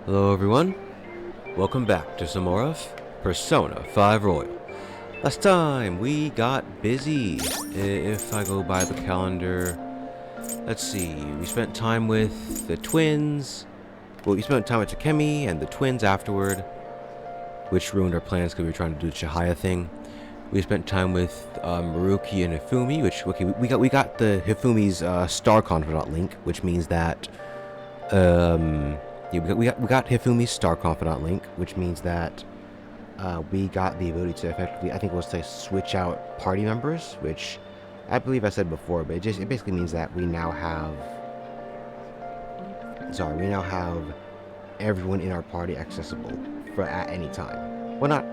Hello everyone, welcome back to some more of Persona 5 Royal. Last time we got busy. If I go by the calendar, let's see, we spent time with the twins. Well, we spent time with Takemi and the twins afterward, which ruined our plans because we were trying to do the Chihaya thing. We spent time with Maruki and Hifumi, which, okay, we got the Hifumi's Star Confidant link, which means that yeah, we got Hifumi's Star Confidant link, which means that we got the ability to effectively, I think it was to switch out party members, which I believe I said before, but it basically means that we now have everyone in our party accessible for at any time. Well, not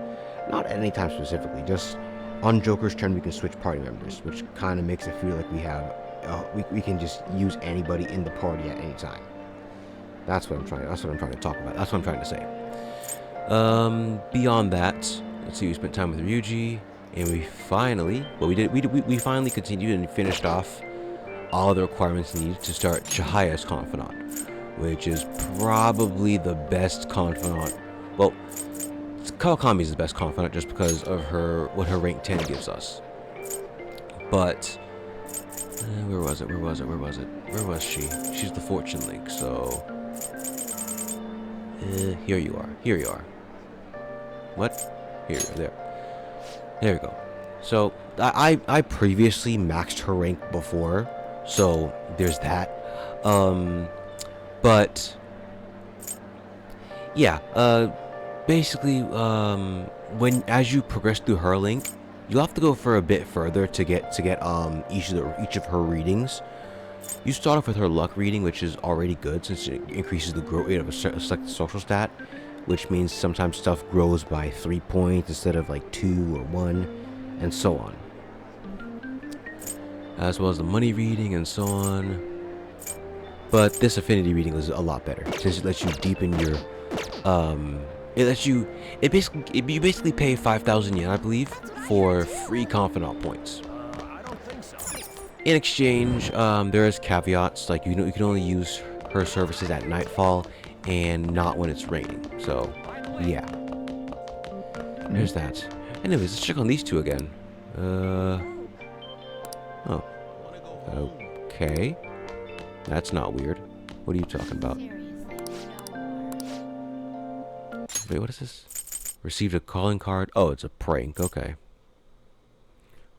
at any time specifically, just on Joker's turn we can switch party members, which kind of makes it feel like we have we can just use anybody in the party at any time. That's what I'm trying to talk about. That's what I'm trying to say. Beyond that, let's see, we spent time with Ryuji, and we finally continued and finished off all the requirements needed to start Chihaya's Confidant, which is probably the best Confidant. Well, Kawakami is the best Confidant just because of what her rank 10 gives us. But where was she? She's the Fortune Link, so here you are. What? Here, there we go. So I previously maxed her rank before, so there's that. But yeah, basically, as you progress through her link, you'll have to go for a bit further to get each of her readings. You start off with her luck reading, which is already good since it increases the growth rate of a selected social stat, which means sometimes stuff grows by 3 points instead of like 2 or 1, and so on. As well as the money reading and so on. But this affinity reading is a lot better since it lets you deepen your you basically pay 5,000 yen, I believe, for free confidant points. In exchange, there is caveats, like you can only use her services at nightfall and not when it's raining. So, yeah. There's that. Anyways, let's check on these two again. Oh. Okay. That's not weird. What are you talking about? Wait, what is this? Received a calling card. Oh, it's a prank. Okay.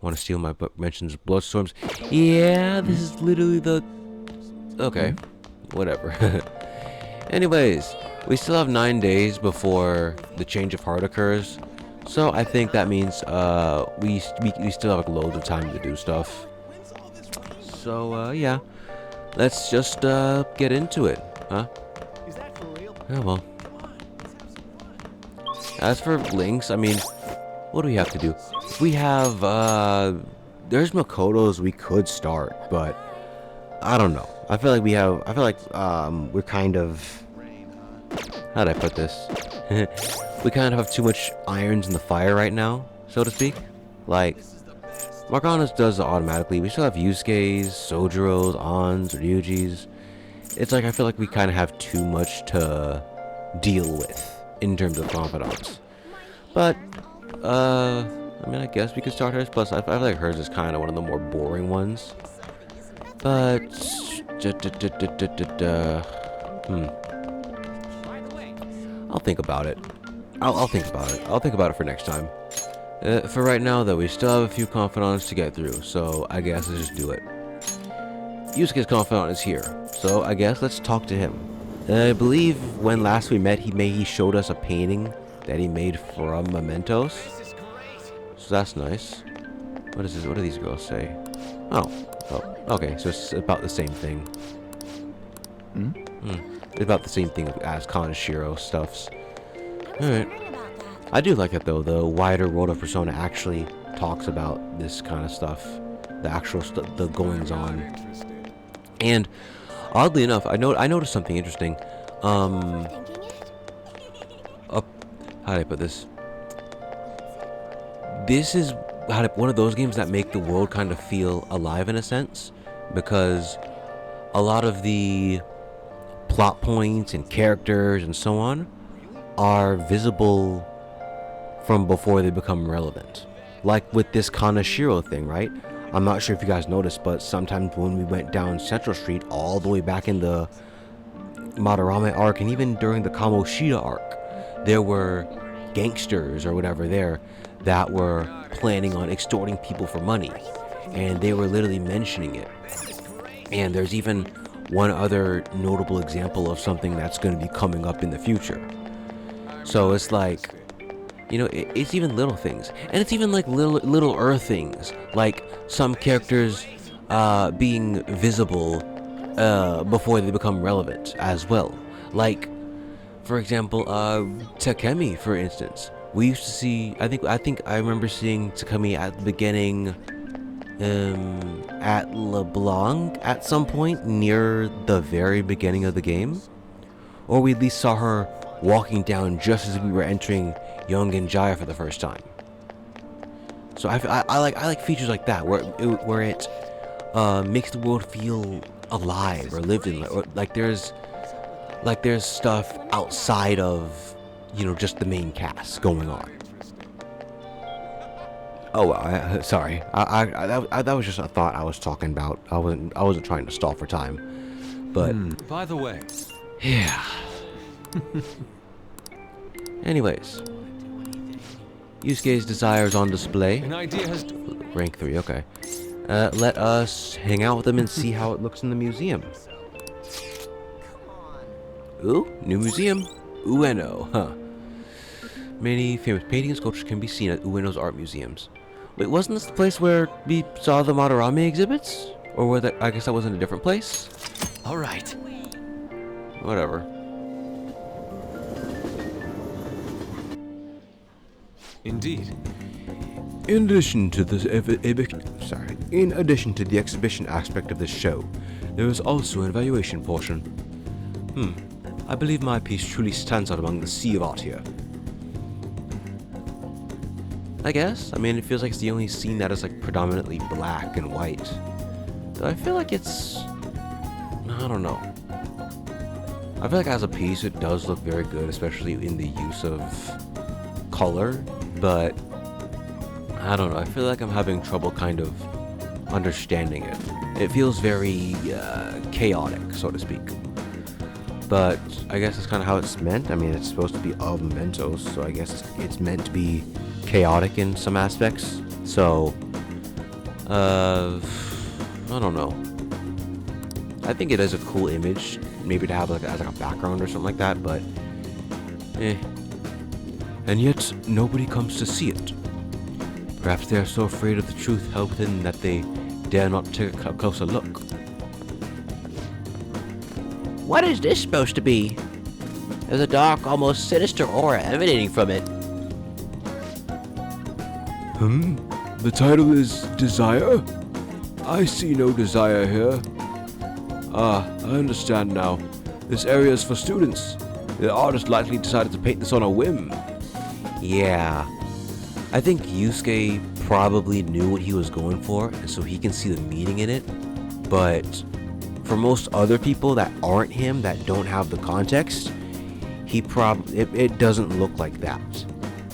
Want to steal my book? Mentions bloodstorms. Yeah, this is literally the... Okay. Whatever. Anyways, we still have 9 days before the change of heart occurs. So I think that means we still have like loads of time to do stuff. So yeah. Let's just get into it. Huh? Oh well. As for links, I mean, what do we have to do? We have, there's Makoto's we could start, but I don't know. I feel like we're kind of, how do I put this? We kind of have too much irons in the fire right now, so to speak. Like, Morgana's does it automatically. We still have Yusuke's, Sojiro's, An's, Ryuji's. It's like, I feel like we kind of have too much to deal with in terms of confidants. But, I mean, I guess we could start hers. Plus, I feel like hers is kind of one of the more boring ones. But, I'll think about it. I'll think about it. I'll think about it for next time. For right now, though, we still have a few confidants to get through. So, I guess let's just do it. Yusuke's confidant is here. So, I guess let's talk to him. I believe when last we met, he showed us a painting that he made from mementos. So that's nice. What is this? What do these girls say? Oh, okay. So it's about the same thing. It's about the same thing as Kaneshiro stuffs. All right. I do like it though. The wider world of Persona actually talks about this kind of stuff, the actual the goings on. And oddly enough, I noticed something interesting. How do I put this? This is one of those games that make the world kind of feel alive in a sense, because a lot of the plot points and characters and so on are visible from before they become relevant. Like with this Kanashiro thing, right? I'm not sure if you guys noticed, but sometimes when we went down Central Street all the way back in the Madarame arc and even during the Kamoshida arc, there were gangsters or whatever there that were planning on extorting people for money, and they were literally mentioning it. And there's even one other notable example of something that's going to be coming up in the future. So it's like, you know, it's even little things, and it's even like little earth things, like some characters being visible before they become relevant as well. Like, for example, Takemi, for instance. We used to see, I think I remember seeing Takemi at the beginning, at LeBlanc at some point near the very beginning of the game, or we at least saw her walking down just as we were entering Yongen Jaya for the first time. So I like features like that where it makes the world feel alive or lived in, or like there's stuff outside of, you know, just the main cast going on. Oh well, sorry. That was just a thought I was talking about. I wasn't trying to stall for time. But by the way, yeah. Anyways, Yusuke's desire is on display. an idea has... Rank 3, okay. Let us hang out with him and see how it looks in the museum. Ooh, new museum. Ueno, huh. Many famous paintings and sculptures can be seen at Ueno's art museums. Wait, wasn't this the place where we saw the Madarame exhibits? Or were that, I guess that was in a different place? Alright. Whatever. Indeed. In addition to the exhibition aspect of this show, there is also an evaluation portion. I believe my piece truly stands out among the sea of art here. I guess. I mean, it feels like it's the only scene that is like predominantly black and white. Though I feel like it's... I don't know. I feel like as a piece it does look very good, especially in the use of color, but I don't know. I feel like I'm having trouble kind of understanding it. It feels very chaotic, so to speak. But I guess that's kind of how it's meant. I mean, it's supposed to be of mementos, so I guess it's meant to be chaotic in some aspects. So, I don't know. I think it is a cool image, maybe to have like as like a background or something like that, but And yet, nobody comes to see it. Perhaps they are so afraid of the truth held within that they dare not take a closer look. What is this supposed to be? There's a dark, almost sinister aura emanating from it. The title is Desire? I see no desire here. Ah, I understand now. This area is for students. The artist likely decided to paint this on a whim. Yeah. I think Yusuke probably knew what he was going for, and so he can see the meaning in it. But for most other people that aren't him, that don't have the context, it doesn't look like that.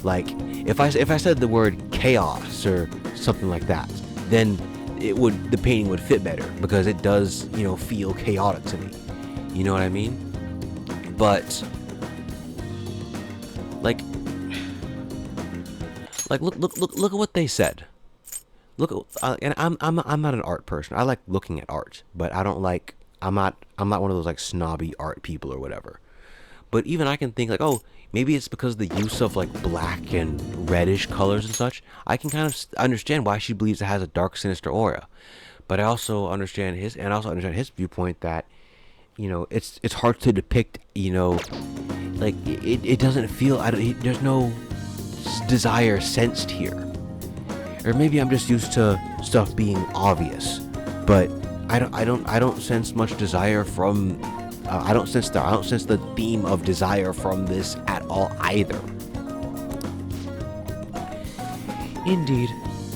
Like, if I said the word chaos or something like that, then the painting would fit better, because it does, you know, feel chaotic to me. You know what I mean? But like look at what they said. And I'm not an art person. I like looking at art, but I'm not one of those like snobby art people or whatever. But even I can think like, oh, maybe it's because of the use of like black and reddish colors and such. I can kind of understand why she believes it has a dark, sinister aura. But I also understand his viewpoint that, you know, it's hard to depict, you know, like it doesn't feel, there's no desire sensed here. Or maybe I'm just used to stuff being obvious, but I don't sense much desire from I don't sense the theme of desire from this at all either. Indeed,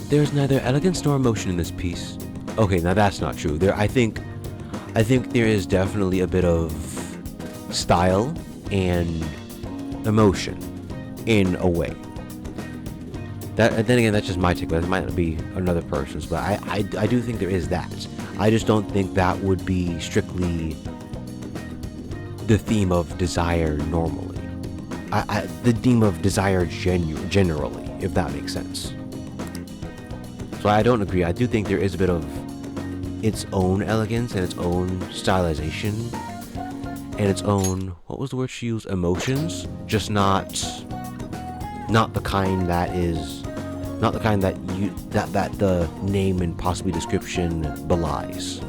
there is neither elegance nor emotion in this piece. Okay, now that's not true. I think there is definitely a bit of style and emotion in a way. That, then again, that's just my take, but it might not be another person's, but I do think there is that. I just don't think that would be strictly the theme of desire normally. The theme of desire generally, if that makes sense. So I don't agree. I do think there is a bit of its own elegance and its own stylization and its own, what was the word she used? Emotions, just not the kind that is, not the kind that that the name and possibly description belies.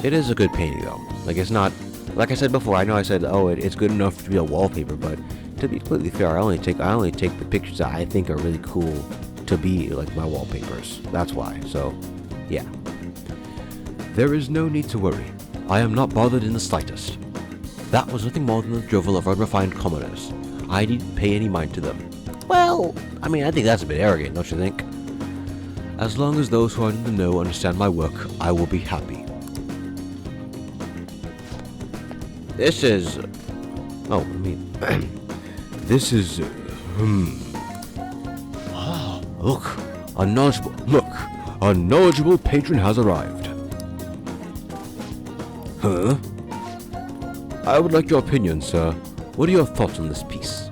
It is a good painting though. Like, it's not, like I said before, I know I said, oh, it's good enough to be a wallpaper, but to be completely fair, I only take the pictures that I think are really cool to be like my wallpapers. That's why. So, yeah. There is no need to worry. I am not bothered in the slightest. That was nothing more than the drivel of unrefined commoners. I needn't pay any mind to them. Well, I mean, I think that's a bit arrogant, don't you think? As long as those who are in the know understand my work, I will be happy. This is... Oh, I mean... this is... Look, a knowledgeable patron has arrived. Huh? I would like your opinion, sir. What are your thoughts on this piece?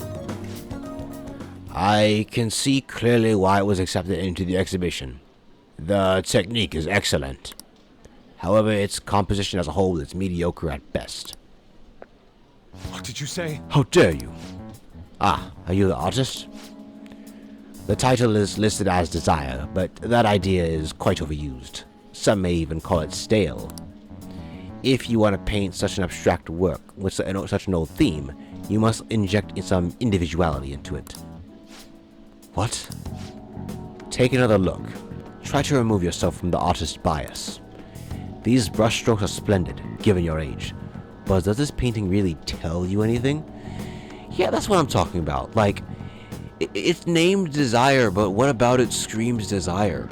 I can see clearly why it was accepted into the exhibition. The technique is excellent. However, its composition as a whole is mediocre at best. What did you say? How dare you? Ah, are you the artist? The title is listed as Desire, but that idea is quite overused. Some may even call it stale. If you want to paint such an abstract work with such an old theme, you must inject some individuality into it. What? Take another look. Try to remove yourself from the artist's bias. These brushstrokes are splendid, given your age. But does this painting really tell you anything? Yeah, that's what I'm talking about. Like, it's named Desire, but what about it screams desire?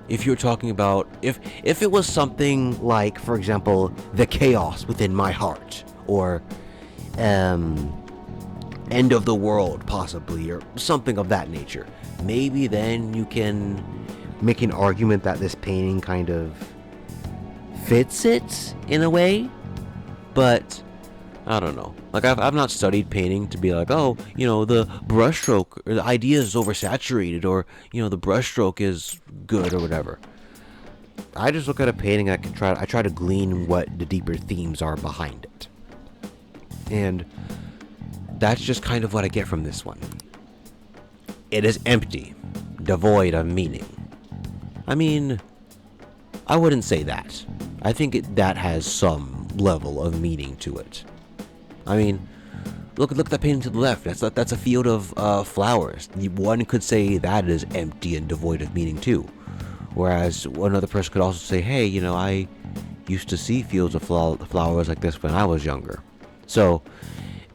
If you're talking about, if it was something like, for example, the chaos within my heart, or end of the world, possibly, or something of that nature, maybe then you can make an argument that this painting kind of fits it in a way. But I don't know. Like, I've not studied painting to be like, oh, you know, the brushstroke, or the idea is oversaturated, or, you know, the brushstroke is good, or whatever. I just look at a painting, I try to glean what the deeper themes are behind it. And that's just kind of what I get from this one. It is empty, devoid of meaning. I mean, I wouldn't say that. I think that has some level of meaning to it. I mean, look at that painting to the left. That's a field of flowers. One could say that is empty and devoid of meaning too. Whereas another person could also say, hey, you know, I used to see fields of flowers like this when I was younger. So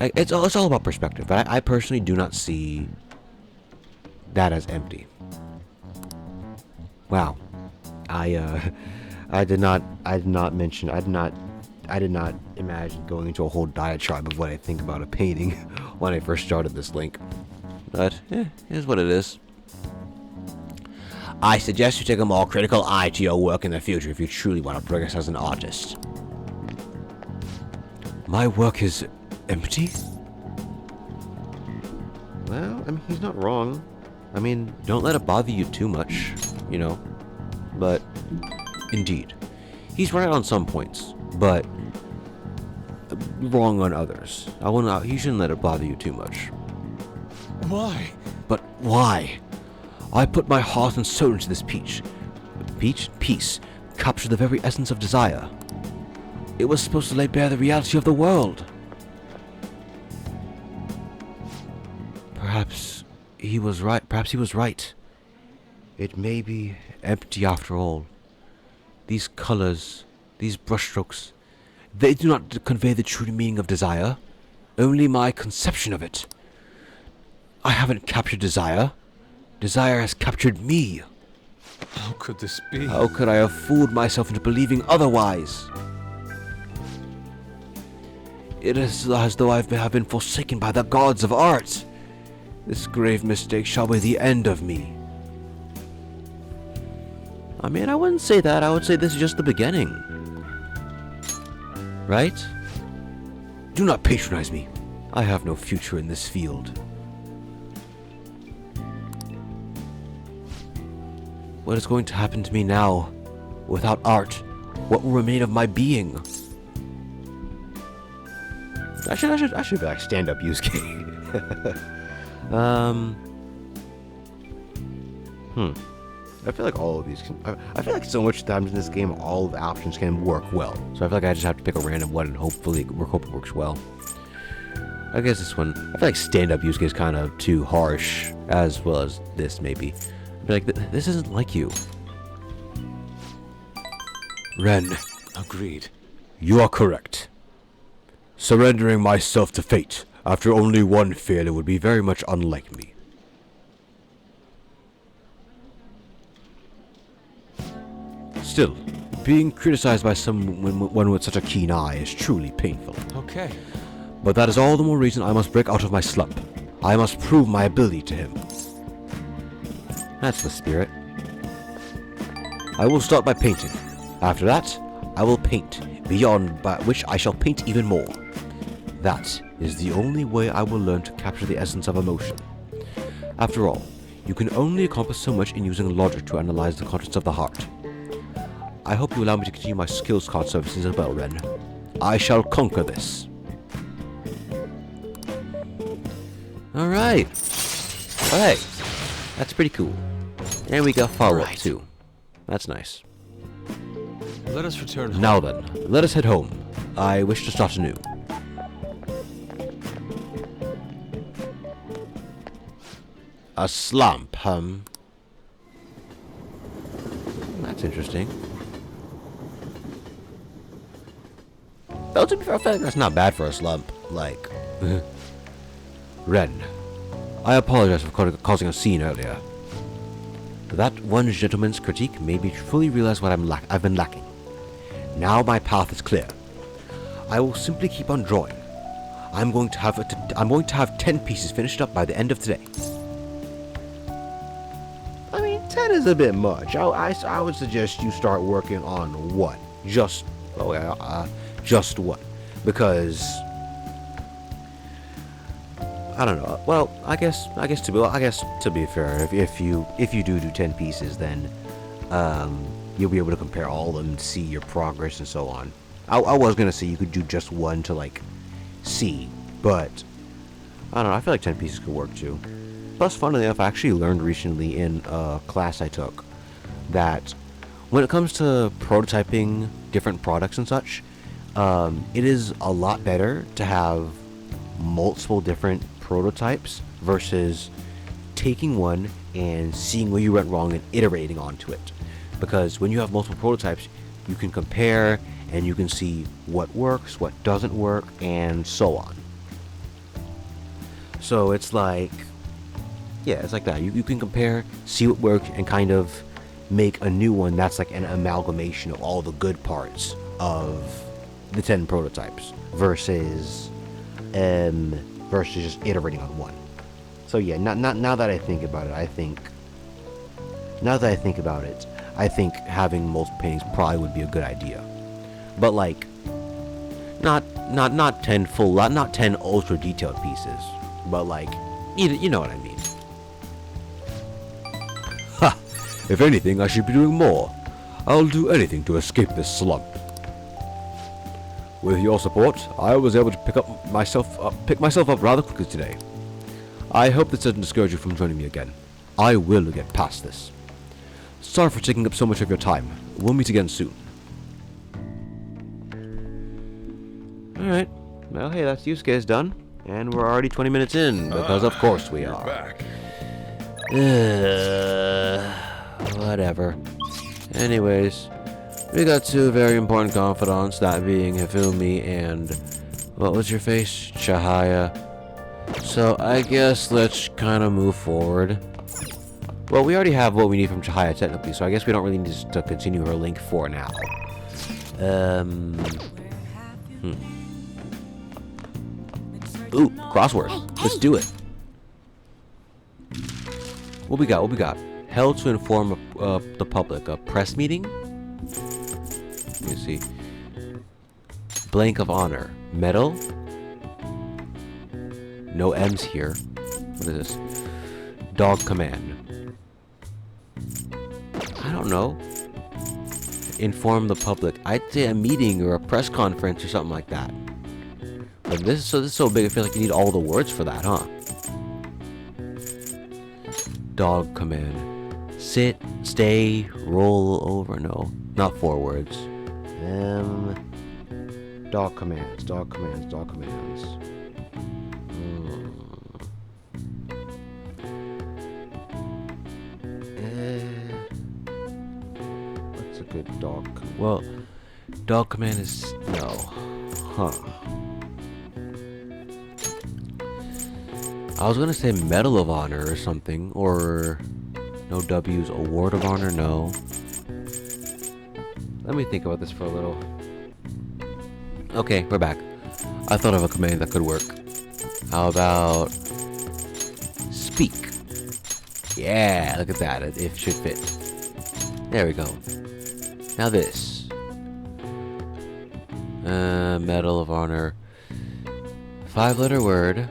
it's all about perspective. But I personally do not see that as empty. Wow. I did not imagine going into a whole diatribe of what I think about a painting when I first started this link. But, here's what it is. I suggest you take a more critical eye to your work in the future if you truly want to progress as an artist. My work is empty? Well, I mean, he's not wrong. I mean, don't let it bother you too much, you know. But, indeed, he's right on some points, but wrong on others. He shouldn't let it bother you too much. Why? But why? I put my heart and soul into this piece. Piece captured the very essence of desire. It was supposed to lay bare the reality of the world. Perhaps he was right. It may be empty after all. These colors, these brushstrokes, they do not convey the true meaning of desire. Only my conception of it. I haven't captured desire. Desire has captured me. How could this be? How could I have fooled myself into believing otherwise? It is as though I have been forsaken by the gods of art. This grave mistake shall be the end of me. I mean, I wouldn't say that. I would say this is just the beginning. Right? Do not patronize me. I have no future in this field. What is going to happen to me now? Without art, what will remain of my being? I should be like stand-up Yusuke. I feel like all of these I feel like so much times in this game, all of the options can work well. So I feel like I just have to pick a random one and hope it works well. I guess this one, I feel like stand-up Yusuke is kind of too harsh, as well as this maybe. I feel like this isn't like you. Ren. Agreed. You are correct. Surrendering myself to fate after only one failure would be very much unlike me. Still, being criticized by someone with such a keen eye is truly painful. Okay. But that is all the more reason I must break out of my slump. I must prove my ability to him. That's the spirit. I will start by painting. After that, I will paint, beyond by which I shall paint even more. That is the only way I will learn to capture the essence of emotion. After all, you can only accomplish so much in using logic to analyze the contents of the heart. I hope you allow me to continue my skills card services as well, Ren. I shall conquer this. Alright. Hey, that's pretty cool. And we got follow-up too. That's nice. Let us return home. Now then, let us head home. I wish to start anew. A slump, That's interesting. Though, to be fair, I feel like that's not bad for a slump. Like, Ren, I apologize for causing a scene earlier. That one gentleman's critique made me fully realize what I've been lacking. Now my path is clear. I will simply keep on drawing. I'm going to have 10 pieces finished up by the end of today. I mean, 10 is a bit much. I would suggest you start working on one. Just one. Because I don't know. Well, I guess to be fair, if you do 10 pieces, then you'll be able to compare all of them and see your progress and so on. I was gonna say you could do just one to like see, but I don't know. I feel like 10 pieces could work too. Plus, funnily enough, I actually learned recently in a class I took that when it comes to prototyping different products and such, it is a lot better to have multiple different prototypes versus taking one and seeing where you went wrong and iterating onto it. Because when you have multiple prototypes, you can compare and you can see what works, what doesn't work, and so on. So it's like, yeah, it's like that. You can compare, see what worked, and kind of make a new one that's like an amalgamation of all the good parts of the 10 prototypes versus just iterating on one. So yeah, now that I think about it, I think having multiple paintings probably would be a good idea. But like, not 10 not 10 ultra detailed pieces, but like, you know what I mean. Ha! If anything, I should be doing more. I'll do anything to escape this slump. With your support, I was able to pick myself up rather quickly today. I hope this doesn't discourage you from joining me again. I will get past this. Sorry for taking up so much of your time. We'll meet again soon. Alright. Well, hey, that's Yusuke's done. And we're already 20 minutes in, because of course we are. Back. Whatever. Anyways, we got two very important confidants, that being Hifumi and... what was your face? Chihaya. So I guess let's kind of move forward. Well, we already have what we need from Chihaya technically, so I guess we don't really need to continue her link for now. Ooh, crossword. Let's do it. What we got? What we got? Held to inform the public. A press meeting? Let me see. Blank of honor. Medal? No M's here. What is this? Dog command. I don't know. Inform the public. I'd say a meeting or a press conference or something like that. But this is so big, I feel like you need all the words for that, huh? Dog command. Sit, stay, roll over. No, not 4 words. Dog commands, dog commands, dog commands. What's a good dog command? Well, dog command is no. Huh. I was gonna say Medal of Honor or something, or no W's, Award of Honor, no. Let me think about this for a little. Okay, we're back. I thought of a command that could work. How about speak? Yeah, look at that. It should fit. There we go. Now this. Medal of Honor. 5-letter word.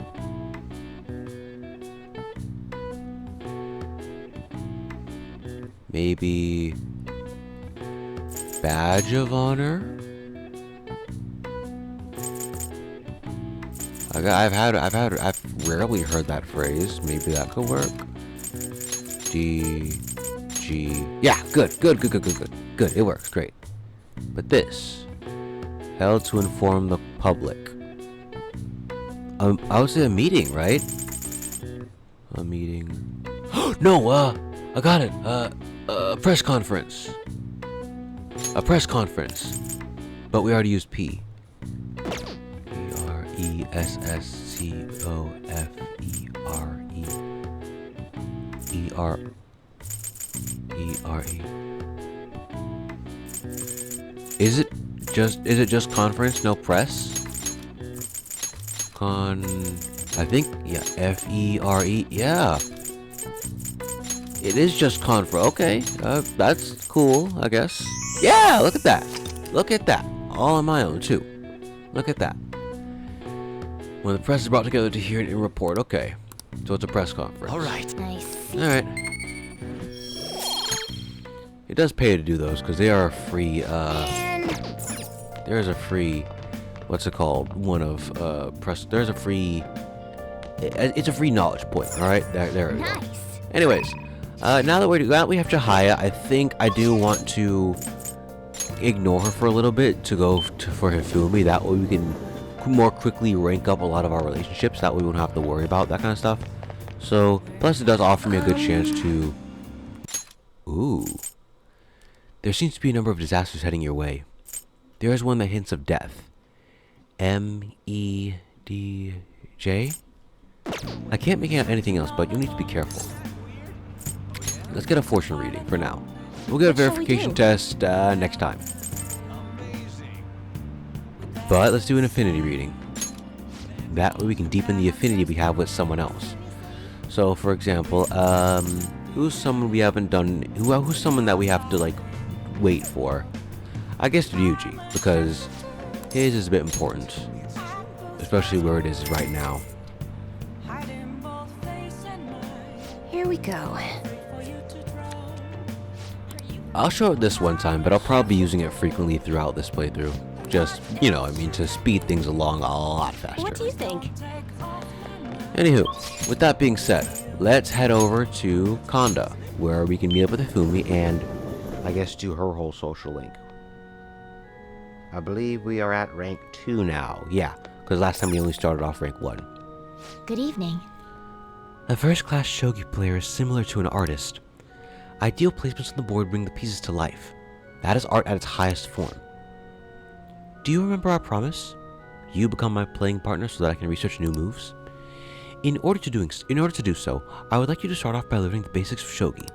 Maybe badge of honor. I've rarely heard that phrase. Maybe that could work. G. Yeah, good. It works, great. But this, held to inform the public. I would say a meeting, right? A meeting. No, I got it. A press conference. A press conference. But we already used P. Presscofferere. Is it just conference, no press? I think, yeah, FERE, yeah. It is just conference, okay, that's cool, I guess. Yeah, look at that. Look at that. All on my own, too. Look at that. When the press is brought together to hear and report, okay. So it's a press conference. Alright. Nice. Alright. It does pay to do those, because they are a free, there's a free, what's it called? One of, there's a free, it's a free knowledge point, alright? There we go. Nice. Anyways, now that we have Chihaya, I think I do want to ignore her for a little bit to go for Hifumi. That way we can more quickly rank up a lot of our relationships. That way we won't have to worry about that kind of stuff. So, plus it does offer me a good chance to... Ooh. There seems to be a number of disasters heading your way. There is one that hints of death. MEDJ? I can't make out anything else, but you'll need to be careful. Let's get a fortune reading for now. We'll get a verification test next time. But let's do an affinity reading. That way we can deepen the affinity we have with someone else. So, for example, who's someone we haven't done? Who's someone that we have to like wait for? I guess Ryuji, because his is a bit important, especially where it is right now. Here we go. I'll show it this one time, but I'll probably be using it frequently throughout this playthrough. Just, you know, I mean, to speed things along a lot faster. What do you think? Anywho, with that being said, let's head over to Konda, where we can meet up with Hifumi and, I guess, do her whole social link. I believe we are at rank 2 now. Yeah, because last time we only started off rank 1. Good evening. A first-class shogi player is similar to an artist. Ideal placements on the board bring the pieces to life. That is art at its highest form. Do you remember our promise? You become my playing partner so that I can research new moves? In order to do so, I would like you to start off by learning the basics of shogi.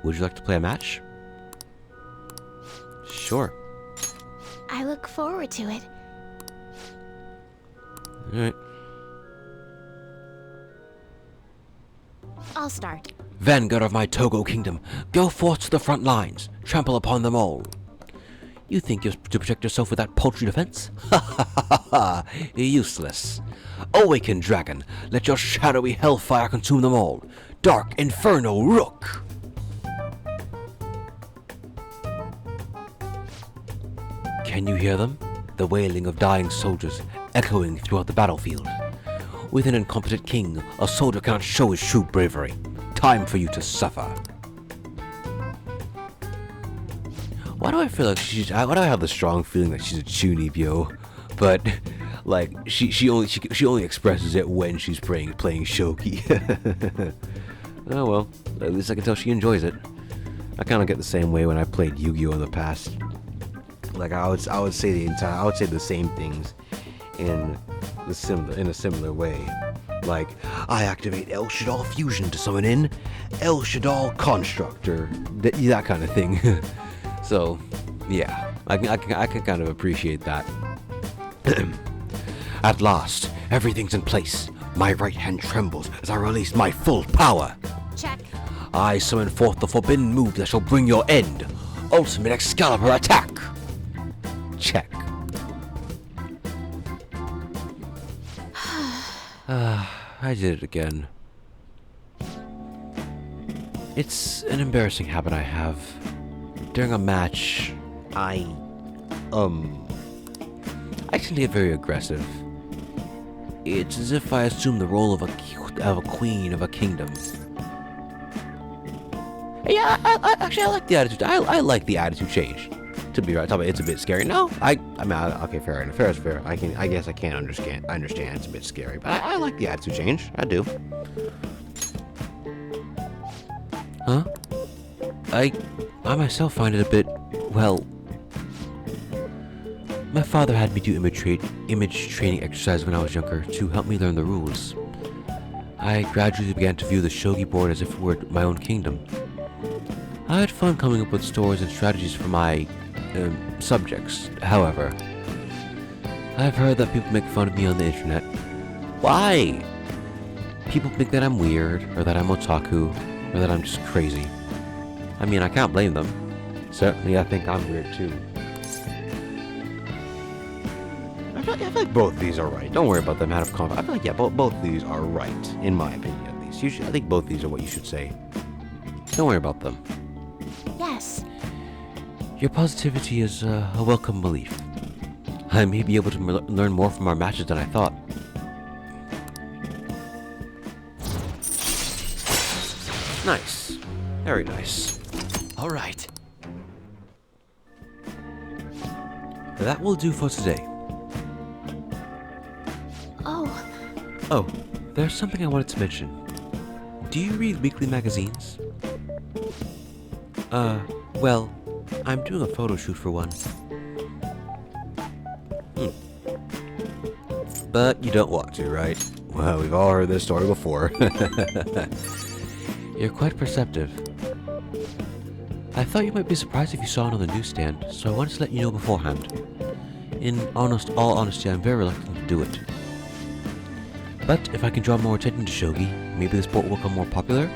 Would you like to play a match? Sure. I look forward to it. Alright. I'll start. Vanguard of my Togo kingdom, go forth to the front lines. Trample upon them all. You think you're to protect yourself with that paltry defense? Ha ha ha ha ha! Useless. Awaken, dragon. Let your shadowy hellfire consume them all. Dark Inferno Rook! Can you hear them? The wailing of dying soldiers echoing throughout the battlefield. With an incompetent king, a soldier cannot show his true bravery. Time for you to suffer. Why do I feel like why do I have the strong feeling that she's a chunibyo? But like she only expresses it when she's playing shogi. Oh well, at least I can tell she enjoys it. I kind of get the same way when I played Yu-Gi-Oh in the past. Like I would say the same things in a similar way. Like, I activate El Shaddai Fusion to summon in El Shaddai Constructor, that kind of thing. So, yeah, I can kind of appreciate that. At last, everything's in place. My right hand trembles as I release my full power. Check. I summon forth the forbidden move that shall bring your end. Ultimate Excalibur attack. Check. I did it again. It's an embarrassing habit I have. During a match, I tend to get very aggressive. It's as if I assume the role of a queen of a kingdom. Yeah, I like the attitude. I like the attitude change. To be right, it's a bit scary. No, I mean, okay, fair enough. Fair is fair. I guess I can't understand. I understand it's a bit scary, but I like the attitude change. I do. Huh? I myself find it a bit, well. My father had me do image training exercise when I was younger to help me learn the rules. I gradually began to view the shogi board as if it were my own kingdom. I had fun coming up with stories and strategies for my subjects. However, I've heard that people make fun of me on the internet. Why? People think that I'm weird, or that I'm otaku, or that I'm just crazy. I mean, I can't blame them. Certainly, I think I'm weird too. I feel like both of these are right. Don't worry about them out of confidence. I feel like, yeah, both of these are right, in my opinion at least. I think both of these are what you should say. Don't worry about them. Yes. Your positivity is a welcome belief. I may be able to learn more from our matches than I thought. Nice. Very nice. All right. That will do for today. Oh, there's something I wanted to mention. Do you read weekly magazines? Well, I'm doing a photo shoot for one. But you don't want to, right? Well, we've all heard this story before. You're quite perceptive. I thought you might be surprised if you saw it on the newsstand, so I wanted to let you know beforehand. In all honesty, I'm very reluctant to do it. But if I can draw more attention to shogi, maybe the sport will become more popular?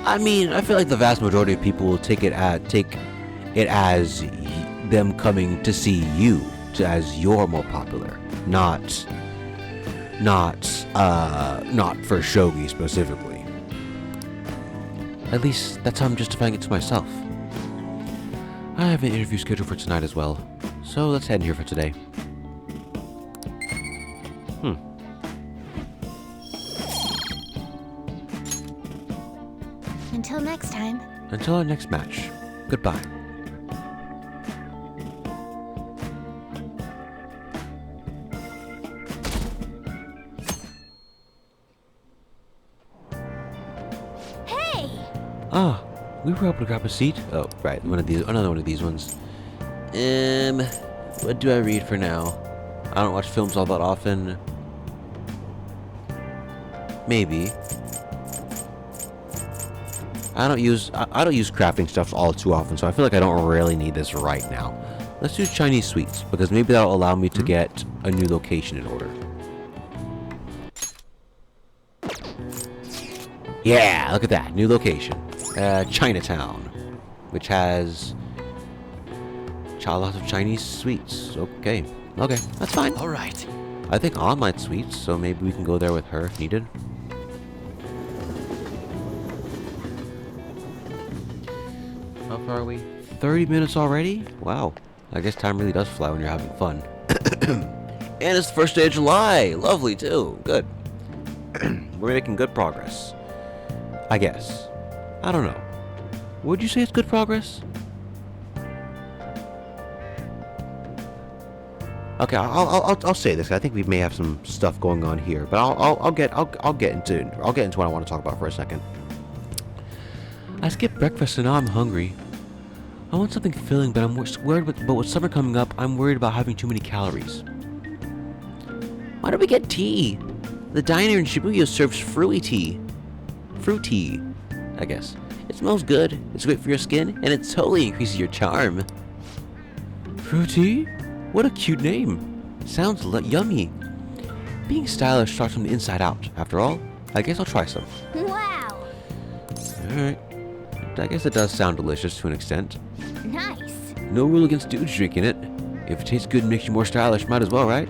I mean, I feel like the vast majority of people will take it as them coming to see you, as you're more popular, not for shogi specifically. At least that's how I'm justifying it to myself. I have an interview scheduled for tonight as well, so let's head here for today. Until next time. Until our next match. Goodbye. Hey! Ah, we were able to grab a seat. Oh, right, another one of these ones. What do I read for now? I don't watch films all that often. Maybe. I don't use crafting stuff all too often, so I feel like I don't really need this right now. Let's do Chinese sweets, because maybe that'll allow me to get a new location in order. Yeah, look at that. New location. Chinatown. Which has lots of Chinese sweets. Okay. Okay, that's fine. Alright. I think online sweets, so maybe we can go there with her if needed. How far are we? 30 minutes already? Wow. I guess time really does fly when you're having fun. And it's the first day of July. Lovely, too. Good. We're making good progress. I guess. I don't know. Would you say it's good progress? Okay, I'll say this. I think we may have some stuff going on here, but I'll get into what I want to talk about for a second. I skipped breakfast and now I'm hungry. I want something filling, but I'm worried. But with summer coming up, I'm worried about having too many calories. Why don't we get tea? The diner in Shibuya serves fruity tea. Fruity, I guess. It smells good. It's great for your skin, and it totally increases your charm. Fruity? What a cute name. Sounds yummy. Being stylish starts from the inside out. After all, I guess I'll try some. Wow. Alright. I guess it does sound delicious to an extent. Nice. No rule against dudes drinking it. If it tastes good and makes you more stylish, might as well, right?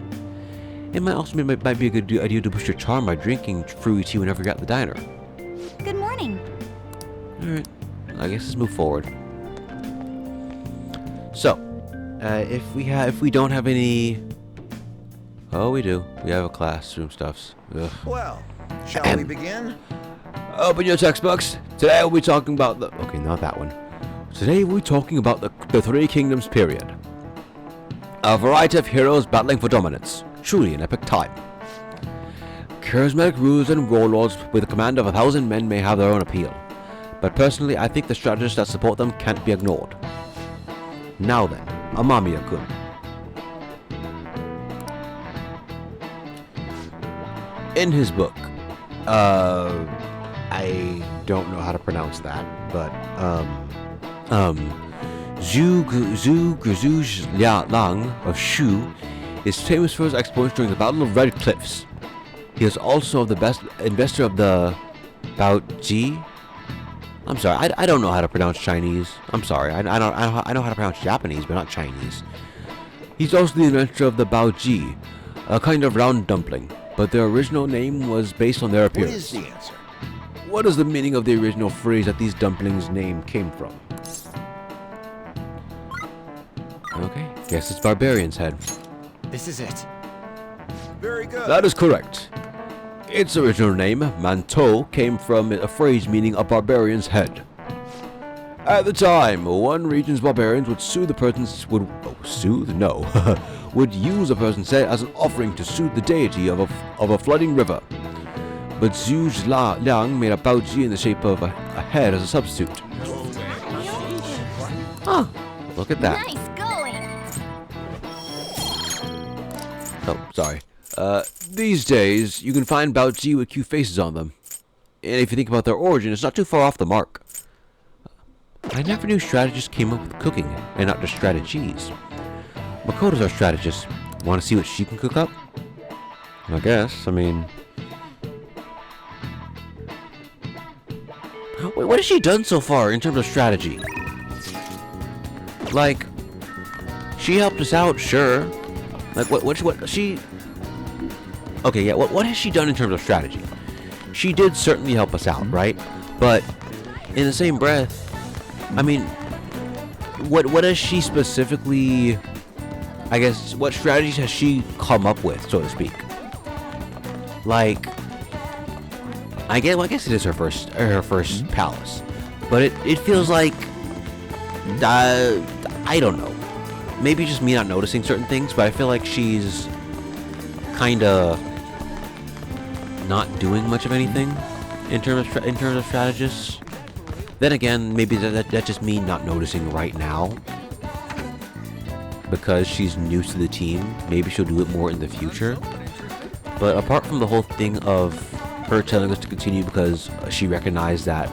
It might also be a good idea to boost your charm by drinking fruity tea whenever you're at the diner. Good morning. Alright. I guess let's move forward. So, if we don't have any... Oh, we do. We have a classroom stuffs. Ugh. Well, shall we begin? Open your textbooks. Today we'll be talking about the... Okay, not that one. Today we'll be talking about the Three Kingdoms period. A variety of heroes battling for dominance. Truly an epic time. Charismatic rulers and warlords with a command of 1,000 men may have their own appeal. But personally, I think the strategists that support them can't be ignored. Now then, Amamiya-kun. In his book, I don't know how to pronounce that, but, Zhu Lang of Shu is famous for his exploits during the Battle of Red Cliffs. He is also the best investor of the Baoji. I'm sorry, I don't know how to pronounce Chinese. I'm sorry, I know how to pronounce Japanese, but not Chinese. He's also the inventor of the Baoji, a kind of round dumpling, but their original name was based on their appearance. What is the answer? What is the meaning of the original phrase that these dumplings' name came from? Okay, guess it's Barbarian's head. This is it. Very good. That is correct. Its original name, Manteau, came from a phrase meaning a barbarian's head. At the time, one region's barbarians would use a person's head as an offering to soothe the deity of a flooding river. But Zhu Liang made a Baoji in the shape of a head as a substitute. Huh, look at that. Nice going. Oh, sorry. These days, you can find Baoji with cute faces on them. And if you think about their origin, it's not too far off the mark. I never knew strategists came up with cooking, and not just strategies. Makoto's our strategist. Want to see what she can cook up? I guess, I mean... Wait, what has she done so far in terms of strategy? Like, she helped us out, sure. Like, what she... Okay, yeah, what has she done in terms of strategy? She did certainly help us out, right? But, in the same breath, I mean, what has she specifically... I guess, what strategies has she come up with, so to speak? Like... I guess it is her first palace. But it feels like... I don't know. Maybe just me not noticing certain things, but I feel like she's... kinda... not doing much of anything in terms of strategists. Then again, maybe that's just me not noticing right now because she's new to the team. Maybe she'll do it more in the future. But apart from the whole thing of her telling us to continue because she recognized that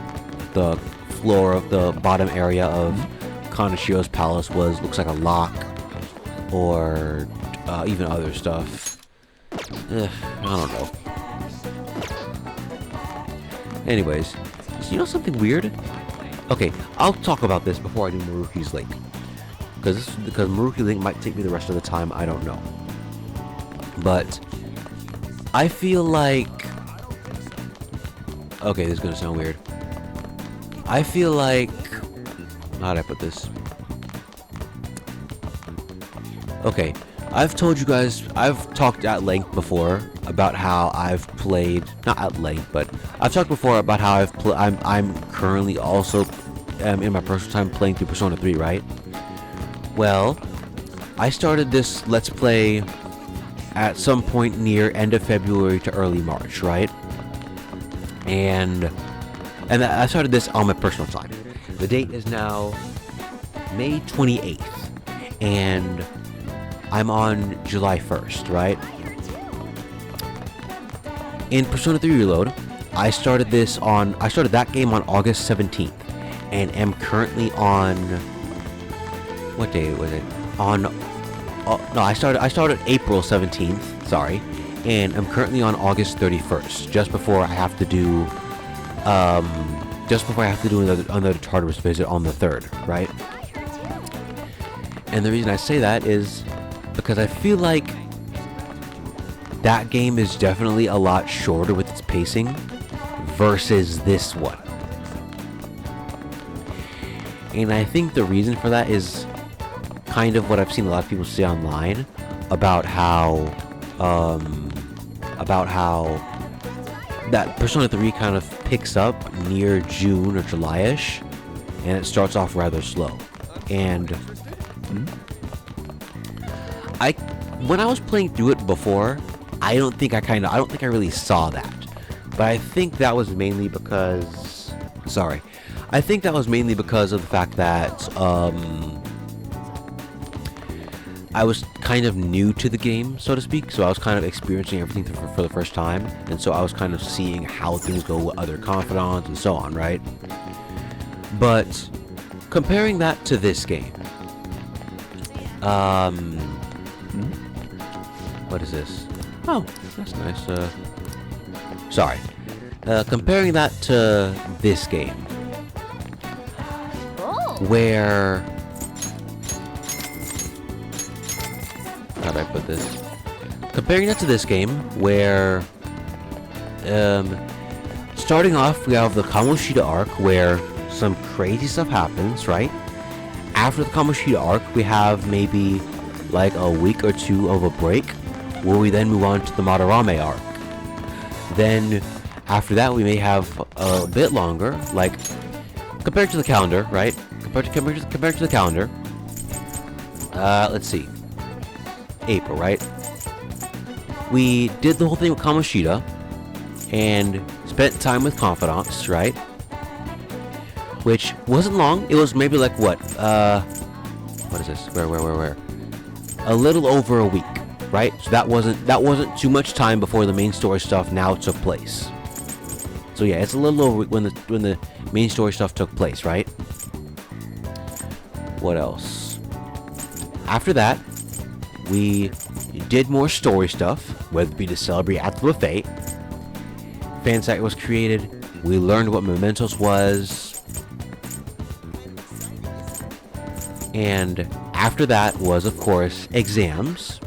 the floor of the bottom area of Kanashiro's palace looks like a lock, or even other stuff. I don't know. Anyways, you know something weird? Okay, I'll talk about this before I do Maruki's Link. Because Maruki Link might take me the rest of the time, I don't know. But I feel like... Okay, this is going to sound weird. I feel like... How'd I put this? Okay, I've told you guys... I've talked at length before about how I've played... Not at length, but... I've talked before about how I'm currently also... in my personal time playing through Persona 3, right? Well, I started this Let's Play at some point near end of February to early March, right? And I started this on my personal time. The date is now May 28th, and I'm on July 1st, right? In Persona 3 Reload, I started that game on August 17th, and am currently on... What day was it? No, I started April 17th, sorry, and I'm currently on August 31st, just before I have to do another Tartarus visit on the 3rd, right? And the reason I say that is because I feel like that game is definitely a lot shorter with its pacing versus this one. And I think the reason for that is kind of what I've seen a lot of people say online about how that Persona 3 kind of picks up near June or July-ish, and it starts off rather slow. And when I was playing through it before, I don't think I really saw that. But I think that was mainly because of the fact that I was kind of new to the game, so to speak, so I was kind of experiencing everything for the first time, and so I was kind of seeing how things go with other confidants and so on, right? But comparing that to this game, what is this? Oh, that's nice. Sorry. Comparing that to this game, where... How'd I put this? Comparing that to this game, where... starting off, we have the Kamoshida arc, where some crazy stuff happens, right? After the Kamoshida arc, we have maybe like a week or two of a break, where we then move on to the Madarame arc. Then, after that, we may have a bit longer, like, compared to the calendar, right? Compared to the calendar, let's see. April, right? We did the whole thing with Kamoshida, and spent time with confidants, right? Which wasn't long. It was maybe like what is this? Where? A little over a week, right? So that wasn't too much time before the main story stuff now took place. So yeah, it's a little over when the main story stuff took place, right? What else? After that, we did more story stuff, whether it be to celebrate at the buffet. Fansite was created. We learned what Mementos was. And after that was, of course, exams.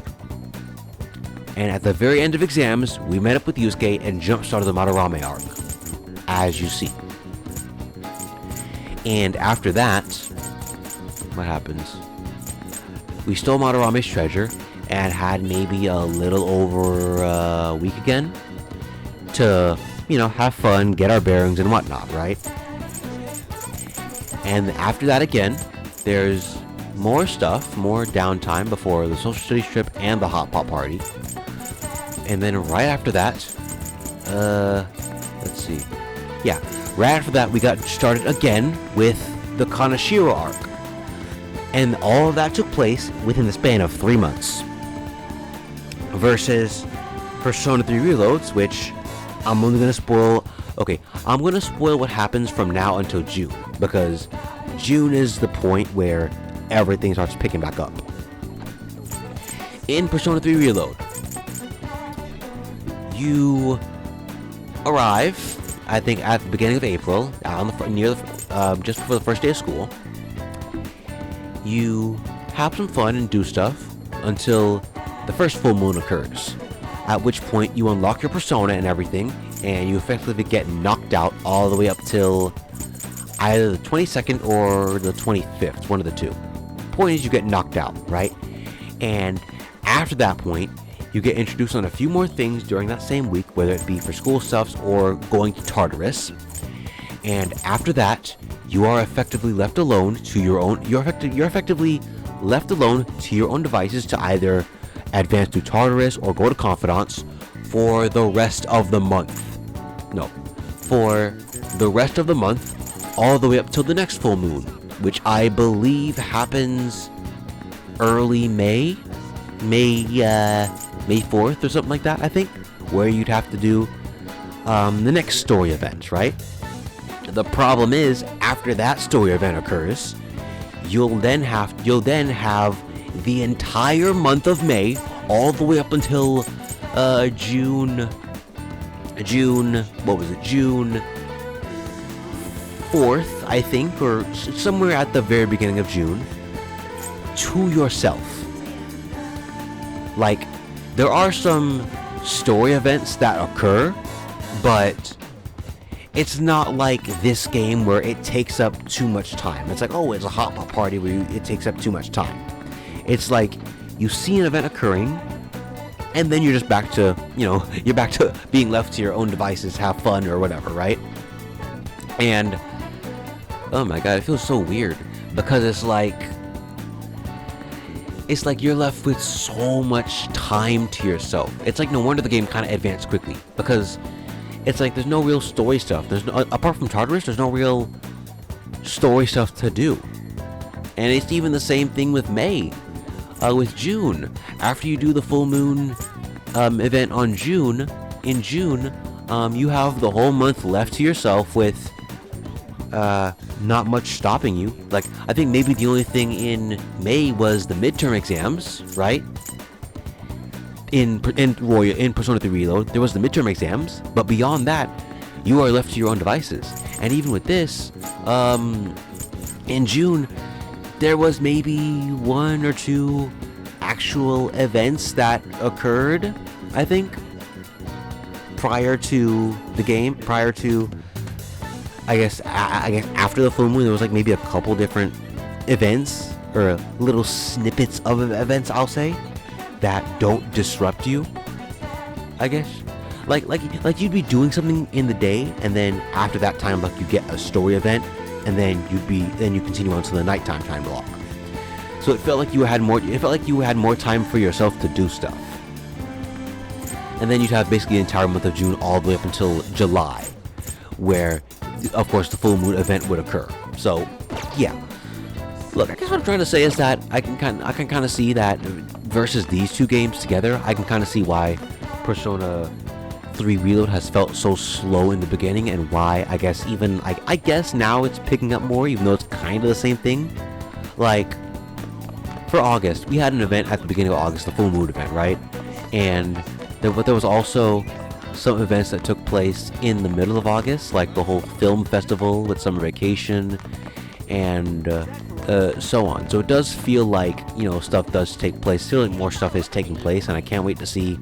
And at the very end of exams, we met up with Yusuke and jump-started the Madarame arc, as you see. And after that, what happens? We stole Madarame's treasure and had maybe a little over a week again to, have fun, get our bearings and whatnot, right? And after that again, there's more stuff, more downtime before the social studies trip and the hot pot party. And then right after that, let's see. Yeah, right after that we got started again with the Kanashiro arc. And all of that took place within the span of 3 months. Versus Persona 3 Reloads, which I'm only gonna spoil. Okay, I'm gonna spoil what happens from now until June, because June is the point where everything starts picking back up. In Persona 3 Reload, you arrive, I think, at the beginning of April, just before the first day of school. You have some fun and do stuff until the first full moon occurs, at which point you unlock your persona and everything, and you effectively get knocked out all the way up till either the 22nd or the 25th, one of the two. Point is, you get knocked out, right? And after that point, you get introduced on a few more things during that same week, whether it be for school stuffs or going to Tartarus. And after that, you are effectively left alone to your own. You're effectively left alone to your own devices to either advance to Tartarus or go to Confidants for the rest of the month. No, for the rest of the month, all the way up till the next full moon, which I believe happens early May. May 4th or something like that, I think, where you'd have to do the next story event, right? The problem is, after that story event occurs, you'll then have the entire month of May, all the way up until June, what was it, June 4th, I think, or somewhere at the very beginning of June, to yourself. Like, there are some story events that occur, but it's not like this game where it takes up too much time. It's like, oh, it's a hot pot party where it takes up too much time. It's like, you see an event occurring, and then you're just back to, you're back to being left to your own devices, have fun or whatever, right? And, oh my god, it feels so weird, because it's like you're left with so much time to yourself. It's like, no wonder the game kind of advanced quickly, because it's like there's no real story stuff. There's no, apart from Tartarus, there's no real story stuff to do. And it's even the same thing with May, with June. After you do the full moon event in June, you have the whole month left to yourself with not much stopping you. Like, I think maybe the only thing in May was the midterm exams, right? In Persona 3 Reload, there was the midterm exams, but beyond that, you are left to your own devices. And even with this, in June, there was maybe 1 or 2 actual events that occurred, I think, prior to the game, I guess after the full moon, there was like maybe a couple different events, or little snippets of events, I'll say, that don't disrupt you, I guess. Like you'd be doing something in the day, and then after that time, like, you get a story event, and then you continue on to the nighttime time block. So it felt like you had more time for yourself to do stuff. And then you'd have basically the entire month of June all the way up until July, where, of course, the full moon event would occur. So, yeah. Look, I guess what I'm trying to say is that I can kind of see that versus these two games together, I can kind of see why Persona 3 Reload has felt so slow in the beginning, and why I guess now it's picking up more, even though it's kind of the same thing. Like, for August, we had an event at the beginning of August, the full moon event, right? And there was also some events that took place in the middle of August, like the whole film festival with summer vacation, and so on. So it does feel like, stuff does take place. Still, like, more stuff is taking place, and I can't wait to see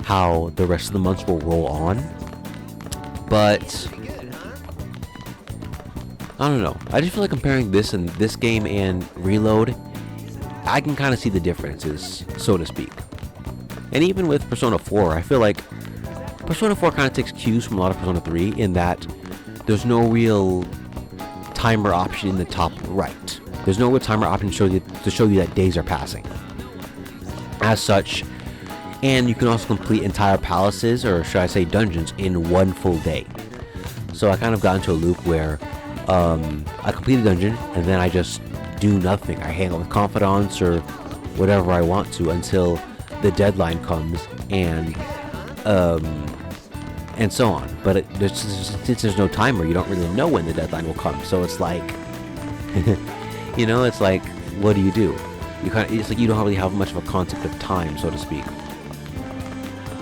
how the rest of the months will roll on. But I don't know. I just feel like comparing this game and Reload, I can kind of see the differences, so to speak. And even with Persona 4, I feel like Persona 4 kind of takes cues from a lot of Persona 3 in that there's no real timer option in the top right. There's no real timer option to show you that days are passing. As such, and you can also complete entire palaces, or should I say dungeons, in one full day. So I kind of got into a loop where I complete a dungeon, and then I just do nothing. I hang out with confidants or whatever I want to until the deadline comes, and and so on. But since there's no timer, you don't really know when the deadline will come. So it's like, you know, it's like, what do? It's like you don't really have much of a concept of time, so to speak.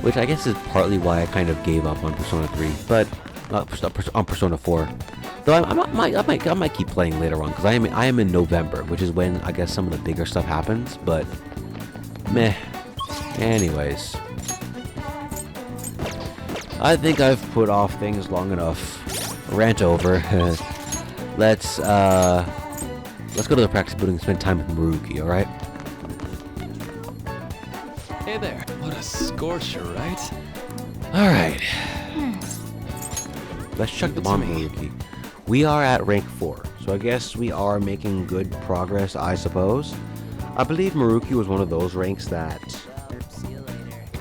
Which I guess is partly why I kind of gave up on Persona 3, but on Persona 4. Though I might keep playing later on, because I am in November, which is when I guess some of the bigger stuff happens. But meh. Anyways, I think I've put off things long enough. Rant over. Let's go to the practice building and spend time with Maruki. All right. Hey there. What a scorcher, right? Alright. Let's check the bomb, me. Maruki. We are at rank 4, so I guess we are making good progress, I suppose. I believe Maruki was one of those ranks that...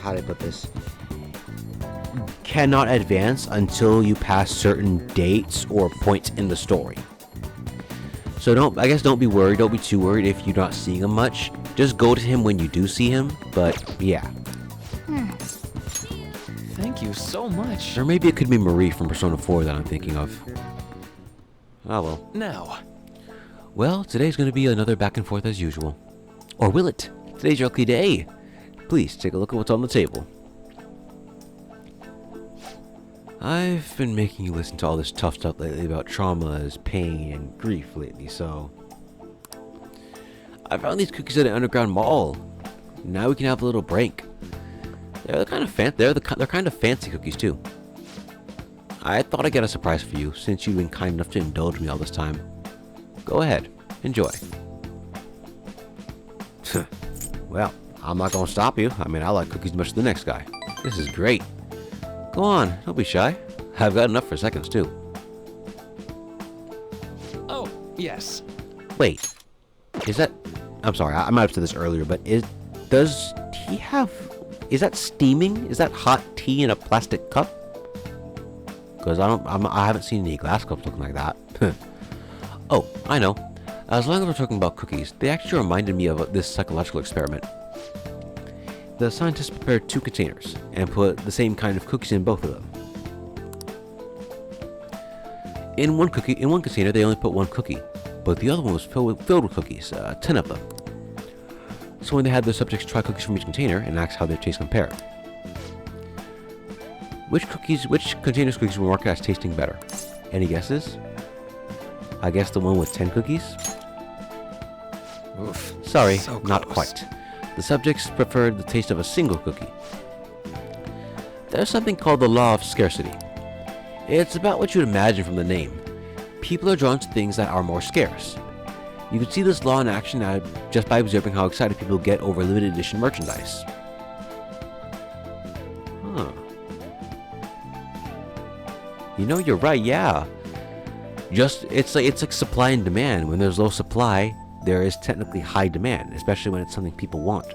How do I put this? Cannot advance until you pass certain dates or points in the story. So don't be worried, don't be too worried if you're not seeing him much. Just go to him when you do see him, but yeah. Thank you so much. Or maybe it could be Marie from Persona 4 that I'm thinking of. Oh well. Now. Well, today's going to be another back and forth as usual. Or will it? Today's your lucky day. Please take a look at what's on the table. I've been making you listen to all this tough stuff lately about traumas, pain, and grief lately, so... I found these cookies at an underground mall. Now we can have a little break. They're kind of fancy cookies too. I thought I'd get a surprise for you, since you've been kind enough to indulge me all this time. Go ahead, enjoy. Well, I'm not gonna stop you. I mean, I like cookies as much as the next guy. This is great. Go on, don't be shy. I've got enough for seconds too. Oh, yes. Wait, is that... I'm sorry, I might have said this earlier, but does he have... Is that steaming? Is that hot tea in a plastic cup? Because I haven't seen any glass cups looking like that. Oh, I know. As long as we're talking about cookies, they actually reminded me of this psychological experiment. The scientists prepared 2 containers and put the same kind of cookies in both of them. In one container, they only put 1 cookie, but the other one was filled with cookies, 10 of them. So when they had the subjects try cookies from each container and ask how their tastes compare. Which container's cookies were marked as tasting better? Any guesses? I guess the one with 10 cookies? Oof. Sorry, So not close. quite. The subjects preferred the taste of a single cookie. There's something called the law of scarcity. It's about what you'd imagine from the name. People are drawn to things that are more scarce. You can see this law in action just by observing how excited people get over limited edition merchandise. Huh. You know, you're right, yeah. It's like supply and demand. When there's low supply, there is technically high demand, especially when it's something people want.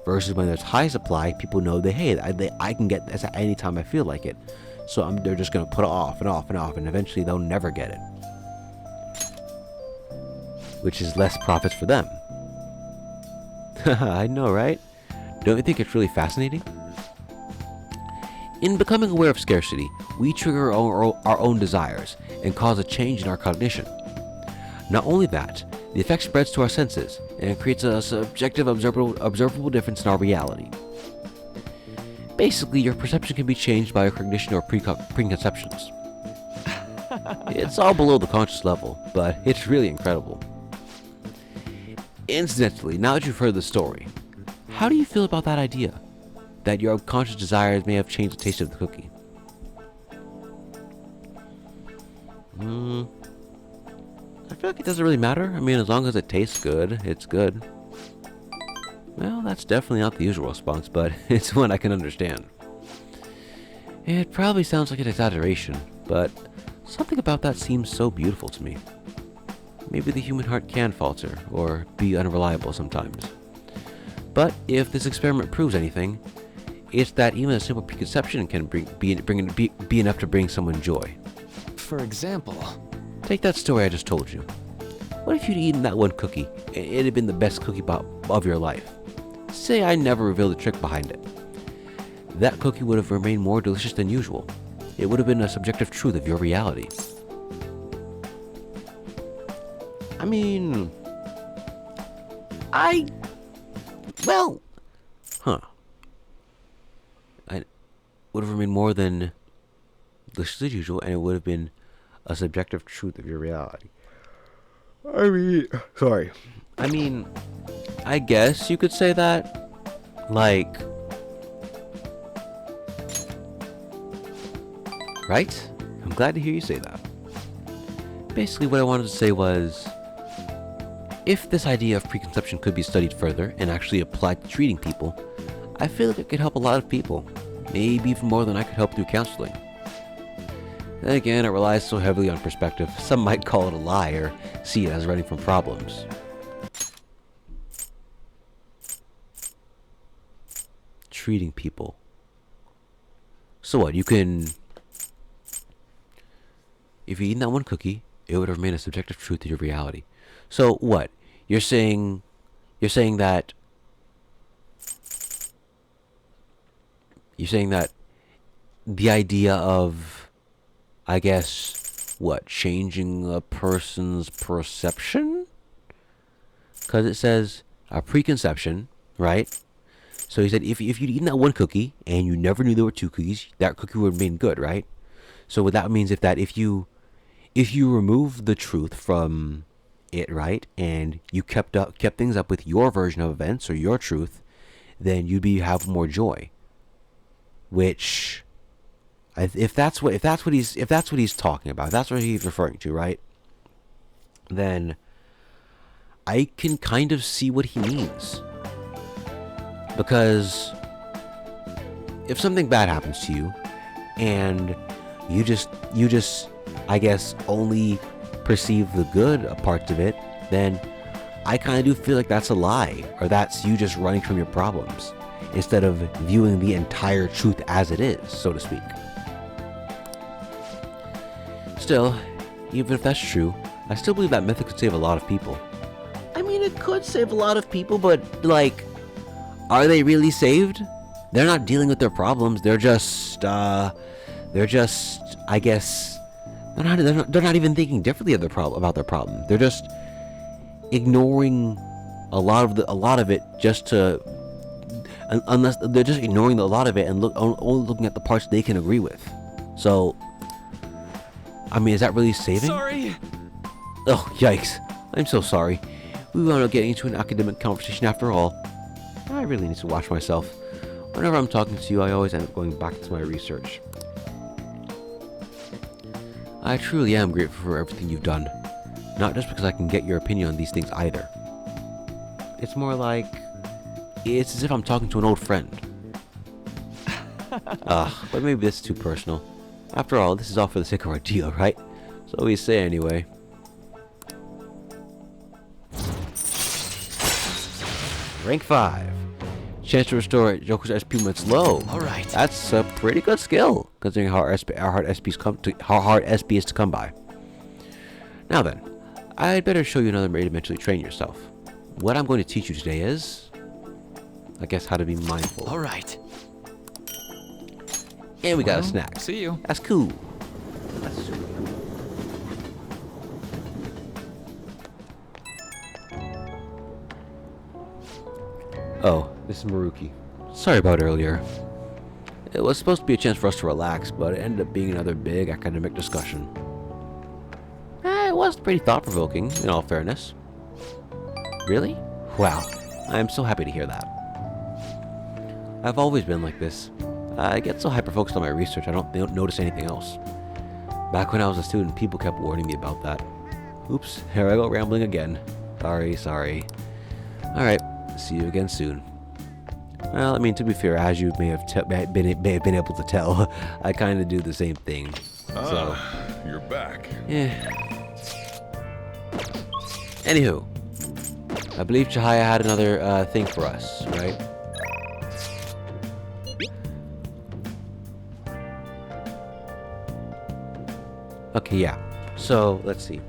Versus when there's high supply, people know that, hey, I can get this at any time I feel like it. So they're just going to put it off and off and off, and eventually they'll never get it. Which is less profits for them. I know, right? Don't you think it's really fascinating? In becoming aware of scarcity, we trigger our own desires and cause a change in our cognition. Not only that, the effect spreads to our senses and creates a subjective observable difference in our reality. Basically, your perception can be changed by your cognition or preconceptions. It's all below the conscious level, but it's really incredible. Incidentally, now that you've heard the story, how do you feel about that idea? That your unconscious desires may have changed the taste of the cookie? I feel like it doesn't really matter. I mean, as long as it tastes good, it's good. Well, that's definitely not the usual response, but it's one I can understand. It probably sounds like an exaggeration, but something about that seems so beautiful to me. Maybe the human heart can falter, or be unreliable sometimes. But if this experiment proves anything, it's that even a simple preconception can be enough to bring someone joy. For example... Take that story I just told you. What if you'd eaten that one cookie, and it had been the best cookie of your life? Say I never revealed the trick behind it. That cookie would have remained more delicious than usual. it would have been a subjective truth of your reality. I mean, well, huh. I would have remained more than delicious as usual, and it would have been a subjective truth of your reality. I mean, sorry. I mean, I guess you could say that. Like, right? I'm glad to hear you say that. Basically, what I wanted to say was, if this idea of preconception could be studied further and actually applied to treating people, I feel like it could help a lot of people. Maybe even more than I could help through counseling. Then again, it relies so heavily on perspective. Some might call it a lie or see it as running from problems. Treating people. So what, you can... If you eat that one cookie, it would remain a subjective truth to your reality. So what? You're saying that the idea of, I guess, what, changing a person's perception? Because it says a preconception, right? So he said if you'd eaten that one cookie and you never knew there were two cookies, that cookie would remain good, right? So what that means if you remove the truth from it, right, and you kept things up with your version of events or your truth, then you'd have more joy. Which, if that's what he's talking about, if that's what he's referring to, right, then I can kind of see what he means. Because if something bad happens to you, and you just I guess only perceive the good parts of it, then I kind of do feel like that's a lie, or that's you just running from your problems instead of viewing the entire truth as it is, so to speak. Still, even if that's true, I still believe that method could save a lot of people. I mean, it could save a lot of people, but like, are they really saved? They're not dealing with their problems. They're just I guess, they're not even thinking differently about their problem. They're just ignoring a lot of it just to, unless they're just ignoring a lot of it and only looking at the parts they can agree with. So, I mean, is that really saving? Sorry. Oh, yikes! I'm so sorry. We wound up getting into an academic conversation after all. I really need to watch myself. Whenever I'm talking to you, I always end up going back to my research. I truly am grateful for everything you've done. Not just because I can get your opinion on these things either. It's more like, it's as if I'm talking to an old friend. But maybe this is too personal. After all, this is all for the sake of our deal, right? So we say anyway. Rank 5. Chance to restore Joker's SP when it's low. Alright. That's a pretty good skill, considering how hard SP is to come by. Now then, I'd better show you another way to mentally train yourself. What I'm going to teach you today is, I guess, how to be mindful. Alright. And we got a snack. See you. That's cool. That's super cool. Oh, this is Maruki. Sorry about earlier. It was supposed to be a chance for us to relax, but it ended up being another big academic discussion. It was pretty thought-provoking, in all fairness. Really? Wow. I am so happy to hear that. I've always been like this. I get so hyper-focused on my research, I don't notice anything else. Back when I was a student, people kept warning me about that. Oops, here I go rambling again. Sorry. Alright. See you again soon. Well, I mean, to be fair, as you may have been able to tell, I kind of do the same thing. So, you're back. yeah. Anywho, I believe Chihaya had another thing for us, right? Okay, yeah. So, let's see.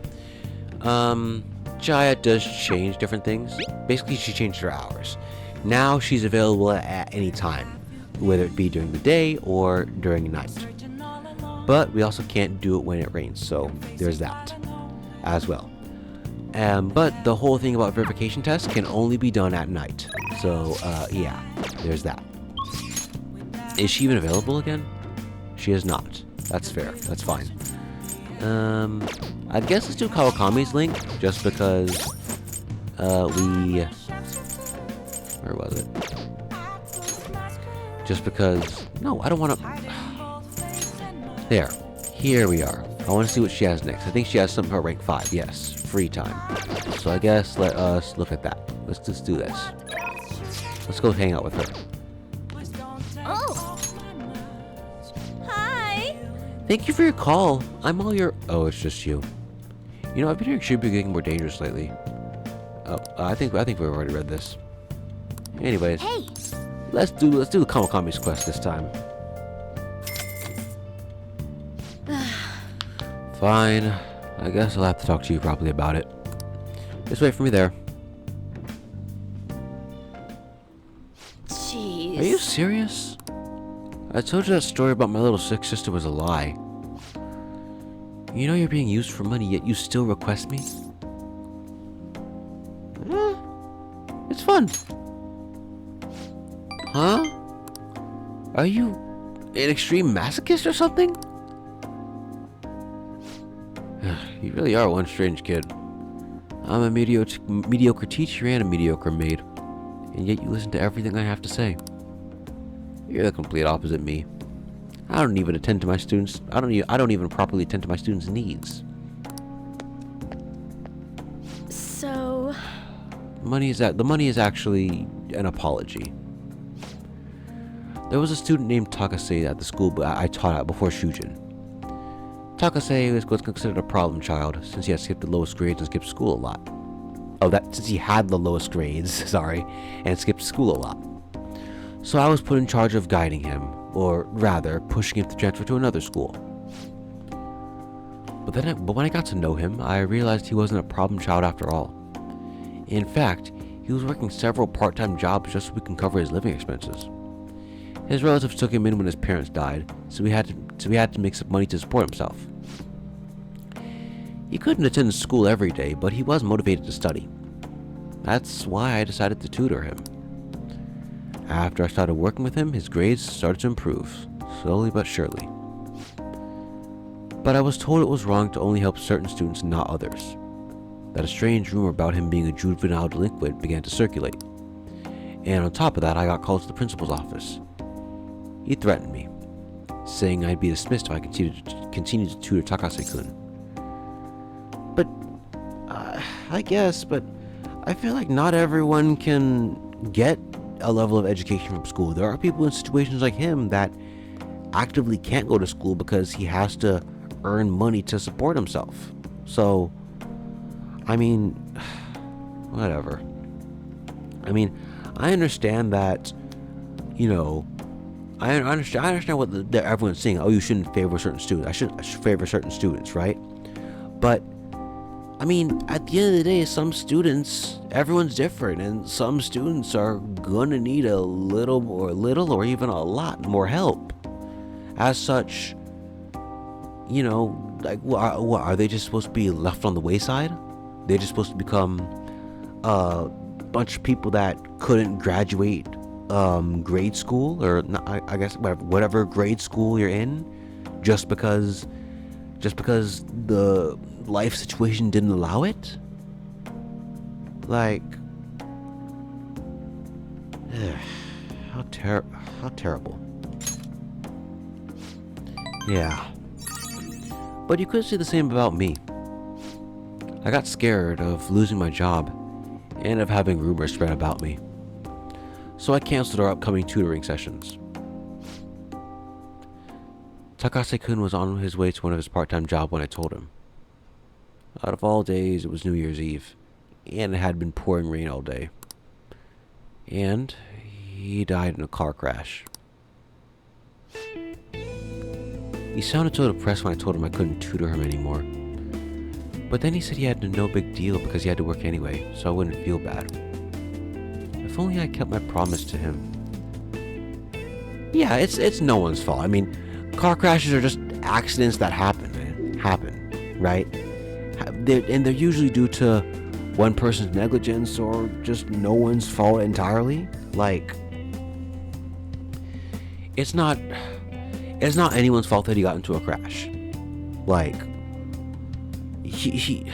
Chihaya does change different things. Basically, she changed her hours. Now she's available at any time, whether it be during the day or during the night. but we also can't do it when it rains, so there's that as well. But the whole thing about verification tests can only be done at night. So, yeah, there's that. Is she even available again? She is not. That's fair. That's fine. I guess let's do Kawakami's link, just because, where was it? Just because, no, I don't want to, there, here we are. I want to see what she has next. I think she has something for rank 5, yes, free time. So I guess let us look at that. Let's just do this. Let's go hang out with her. Oh. Hi. Thank you for your call. I'm all your... Oh, it's just you. You know, I've been hearing she'd be getting more dangerous lately. Oh, I think we've already read this. Anyways, Hey. let's do the Kawakami's quest this time. Fine. I guess I'll have to talk to you properly about it. Just wait for me there. Jeez. Are you serious? I told you that story about my little sick sister was a lie. You know you're being used for money, yet you still request me? It's fun. Huh? Are you an extreme masochist or something? You really are one strange kid. I'm a mediocre teacher and a mediocre maid, and yet you listen to everything I have to say. You're the complete opposite me. I don't even attend to my students. I don't even properly attend to my students' needs. So. The money is actually an apology. There was a student named Takase at the school I taught at before Shujin. Takase was considered a problem child since he had skipped the lowest grades and skipped school a lot. Oh, since he had the lowest grades, sorry, and skipped school a lot. So I was put in charge of guiding him, or rather, pushing him to transfer to another school. But when I got to know him, I realized he wasn't a problem child after all. In fact, he was working several part-time jobs just so we can cover his living expenses. His relatives took him in when his parents died, so he had to make some money to support himself. He couldn't attend school every day, but he was motivated to study. That's why I decided to tutor him. After I started working with him, his grades started to improve, slowly but surely. But I was told it was wrong to only help certain students and not others. That a strange rumor about him being a juvenile delinquent began to circulate. And on top of that, I got called to the principal's office. He threatened me, saying I'd be dismissed if I continued to tutor Takase-kun. But, I guess, but I feel like not everyone can get a level of education from school. There are people in situations like him that actively can't go to school because he has to earn money to support himself. So, I mean, whatever. I mean, I understand that, you know, I understand what everyone's saying. Oh, you shouldn't favor certain students. I should favor certain students, right? But I mean, at the end of the day, some students, everyone's different, and some students are gonna need a little or even a lot more help. As such, you know, like, what are they just supposed to be left on the wayside? They're just supposed to become a bunch of people that couldn't graduate grade school, or I guess whatever grade school you're in, just because the life situation didn't allow it. Like, how terrible. Yeah. But you could say the same about me. I got scared of losing my job and of having rumors spread about me. So I canceled our upcoming tutoring sessions. Takase-kun was on his way to one of his part-time jobs when I told him. Out of all days, it was New Year's Eve, and it had been pouring rain all day. And he died in a car crash. He sounded so depressed when I told him I couldn't tutor him anymore. But then he said he had no big deal because he had to work anyway, so I wouldn't feel bad. If only I kept my promise to him. Yeah, it's no one's fault. I mean, car crashes are just accidents that happen, man. Happen, right? And they're usually due to one person's negligence or just no one's fault entirely. Like, it's not anyone's fault that he got into a crash. Like, he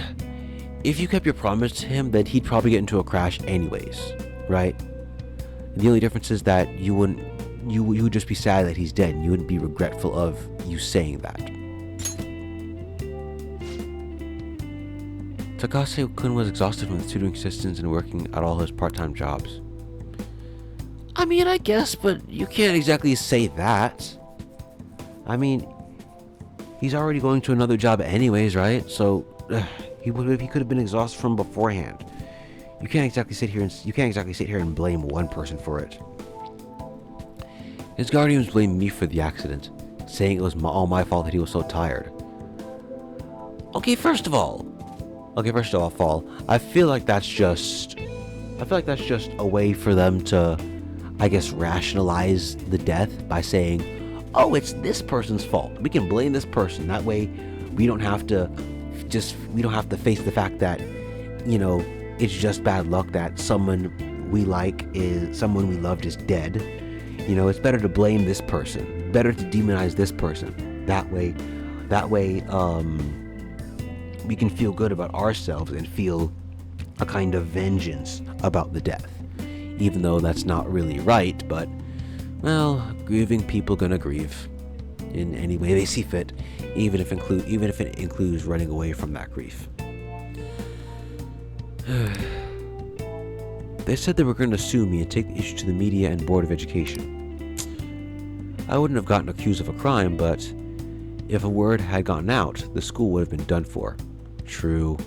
if you kept your promise to him, then he'd probably get into a crash anyways, right? The only difference is that you would just be sad that he's dead, and you wouldn't be regretful of you saying that. Takase-kun was exhausted from the tutoring assistants and working at all his part-time jobs. I mean, I guess, but you can't exactly say that. I mean, he's already going to another job anyways, right? So he could have been exhausted from beforehand. You can't exactly sit here and blame one person for it. His guardians blamed me for the accident, saying it was all my fault that he was so tired. Okay, first of all, Fall, I feel like that's just a way for them to, I guess, rationalize the death by saying, oh, it's this person's fault. We can blame this person. That way we don't have to face the fact that, you know, it's just bad luck that someone we loved is dead. You know, it's better to blame this person. Better to demonize this person. That way, we can feel good about ourselves and feel a kind of vengeance about the death. Even though that's not really right, but, well, grieving people gonna grieve in any way they see fit, even if it includes running away from that grief. They said they were going to sue me and take the issue to the media and Board of Education. I wouldn't have gotten accused of a crime, but if a word had gotten out, the school would have been done for. True.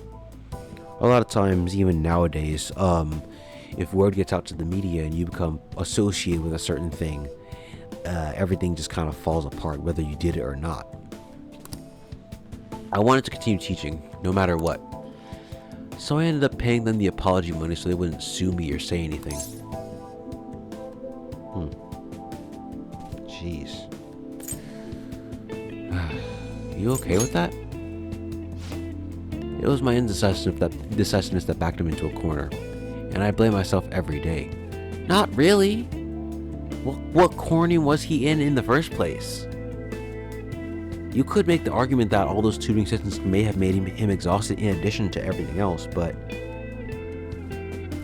A lot of times, even nowadays, if word gets out to the media and you become associated with a certain thing, everything just kind of falls apart, whether you did it or not. I wanted to continue teaching, no matter what. So I ended up paying them the apology money so they wouldn't sue me or say anything. Jeez. You okay with that? It was my indecisiveness that backed him into a corner, and I blame myself every day. Not really. What corner was he in the first place? You could make the argument that all those tutoring assistants may have made him exhausted in addition to everything else, but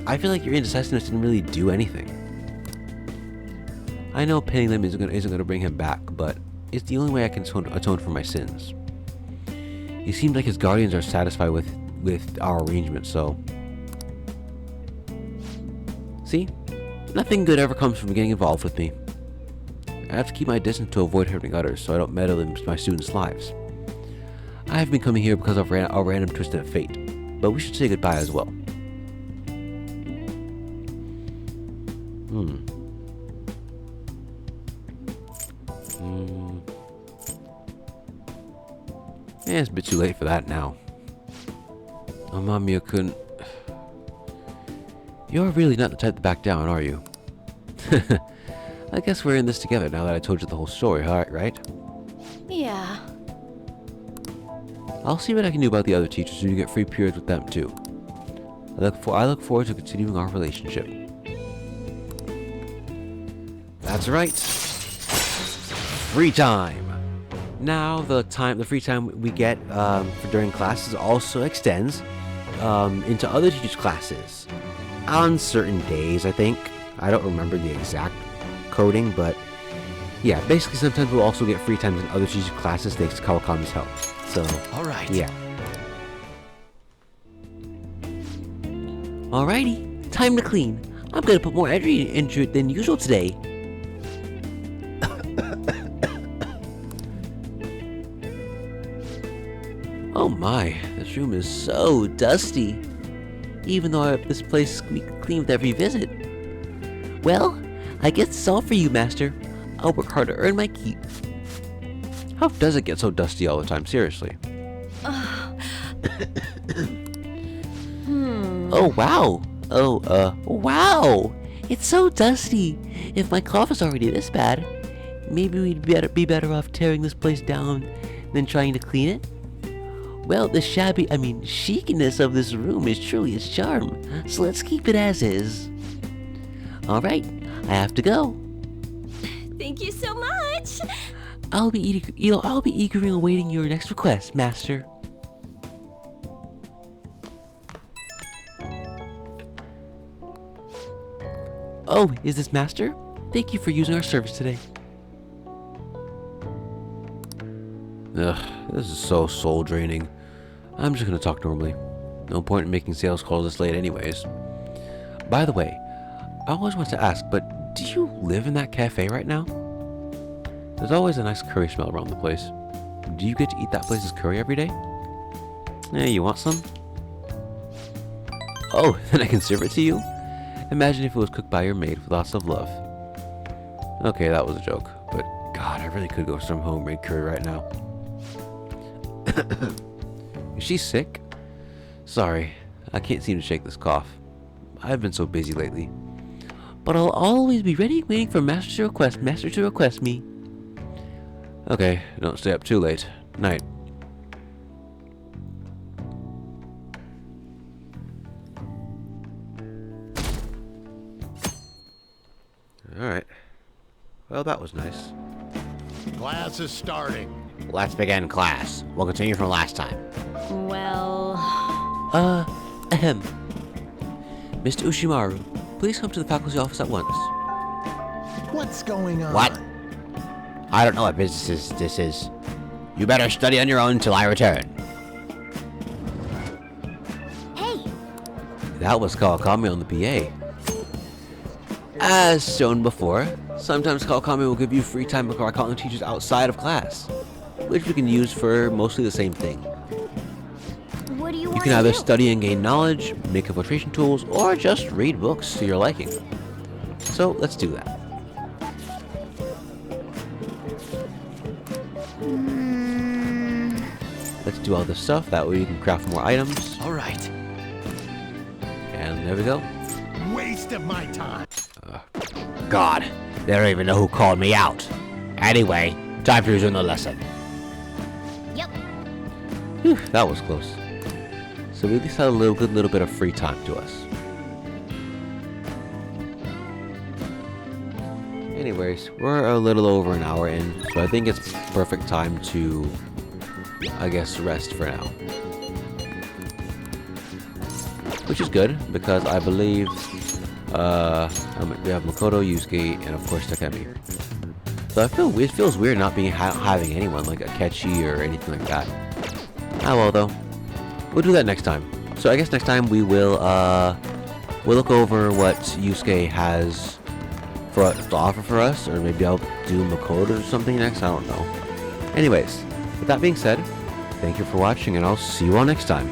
I feel like your indecisiveness didn't really do anything. I know paying them isn't going to bring him back, but it's the only way I can atone for my sins. It seems like his guardians are satisfied with our arrangement, so... See? Nothing good ever comes from getting involved with me. I have to keep my distance to avoid hurting others, so I don't meddle in my students' lives. I have been coming here because of a random twist of fate, but we should say goodbye as well. Yeah, it's a bit too late for that now. Amamiya-kun... You're really not the type to back down, are you? I guess we're in this together now that I told you the whole story, right? Yeah. I'll see what I can do about the other teachers so you get free periods with them too. I look forward to continuing our relationship. That's right. Free time. Now the free time we get during classes also extends into other teachers' classes on certain days. I think I don't remember the exact coding, but yeah, basically sometimes we'll also get free time in other teachers' classes thanks to Kawakami's help. So, Alright. Yeah. Alrighty, time to clean. I'm gonna put more energy into it than usual today. Oh my, this room is so dusty. Even though this place we clean with every visit. Well, I guess it's all for you, Master. I'll work hard to earn my keep. How does it get so dusty all the time? Seriously. Oh, wow. Wow. It's so dusty. If my cough is already this bad, maybe we'd be better off tearing this place down than trying to clean it? Well, the chicness of this room is truly its charm, so let's keep it as is. Alright, I have to go. Thank you so much. I'll be eagerly awaiting your next request, Master. Oh, is this Master? Thank you for using our service today. Ugh, this is so soul draining. I'm just gonna talk normally. No point in making sales calls this late anyways. By the way, I always want to ask, but do you live in that cafe right now? There's always a nice curry smell around the place. Do you get to eat that place's curry every day? Hey, you want some? Oh, then I can serve it to you? Imagine if it was cooked by your maid with lots of love. Okay, that was a joke, but God, I really could go for some homemade curry right now. Is she sick? Sorry, I can't seem to shake this cough. I've been so busy lately. But I'll always be ready waiting for Master to request me. Okay, don't stay up too late. Night. Alright. Well, that was nice. Class is starting. Let's begin class. We'll continue from last time. Well, Ahem. Mr. Ushimaru, please come to the faculty office at once. What's going on? What? I don't know what business this is. You better study on your own until I return. hey, That was Kawakami on the PA. As shown before, sometimes Kawakami will give you free time before calling teachers outside of class, which we can use for mostly the same thing. what do you You want can to either do? study and gain knowledge, make infiltration tools, or just read books to your liking. So let's do that. Let's do all this stuff, that way you can craft more items. Alright. And there we go. Waste of my time. God, they don't even know who called me out. Anyway, time to resume the lesson. Yep. Whew, that was close. So we at least had a good little bit of free time to us. Anyways, we're a little over an hour in, so I think it's perfect time to, I guess, rest for now. Which is good, because I believe we have Makoto, Yusuke, and of course Takemi. So it feels weird not being having anyone like Akechi or anything like that. Ah well though, we'll do that next time. So I guess next time we will we'll look over what Yusuke has to offer for us, or maybe I'll do Makoto or something next. I don't know. Anyways, with that being said, thank you for watching, and I'll see you all next time.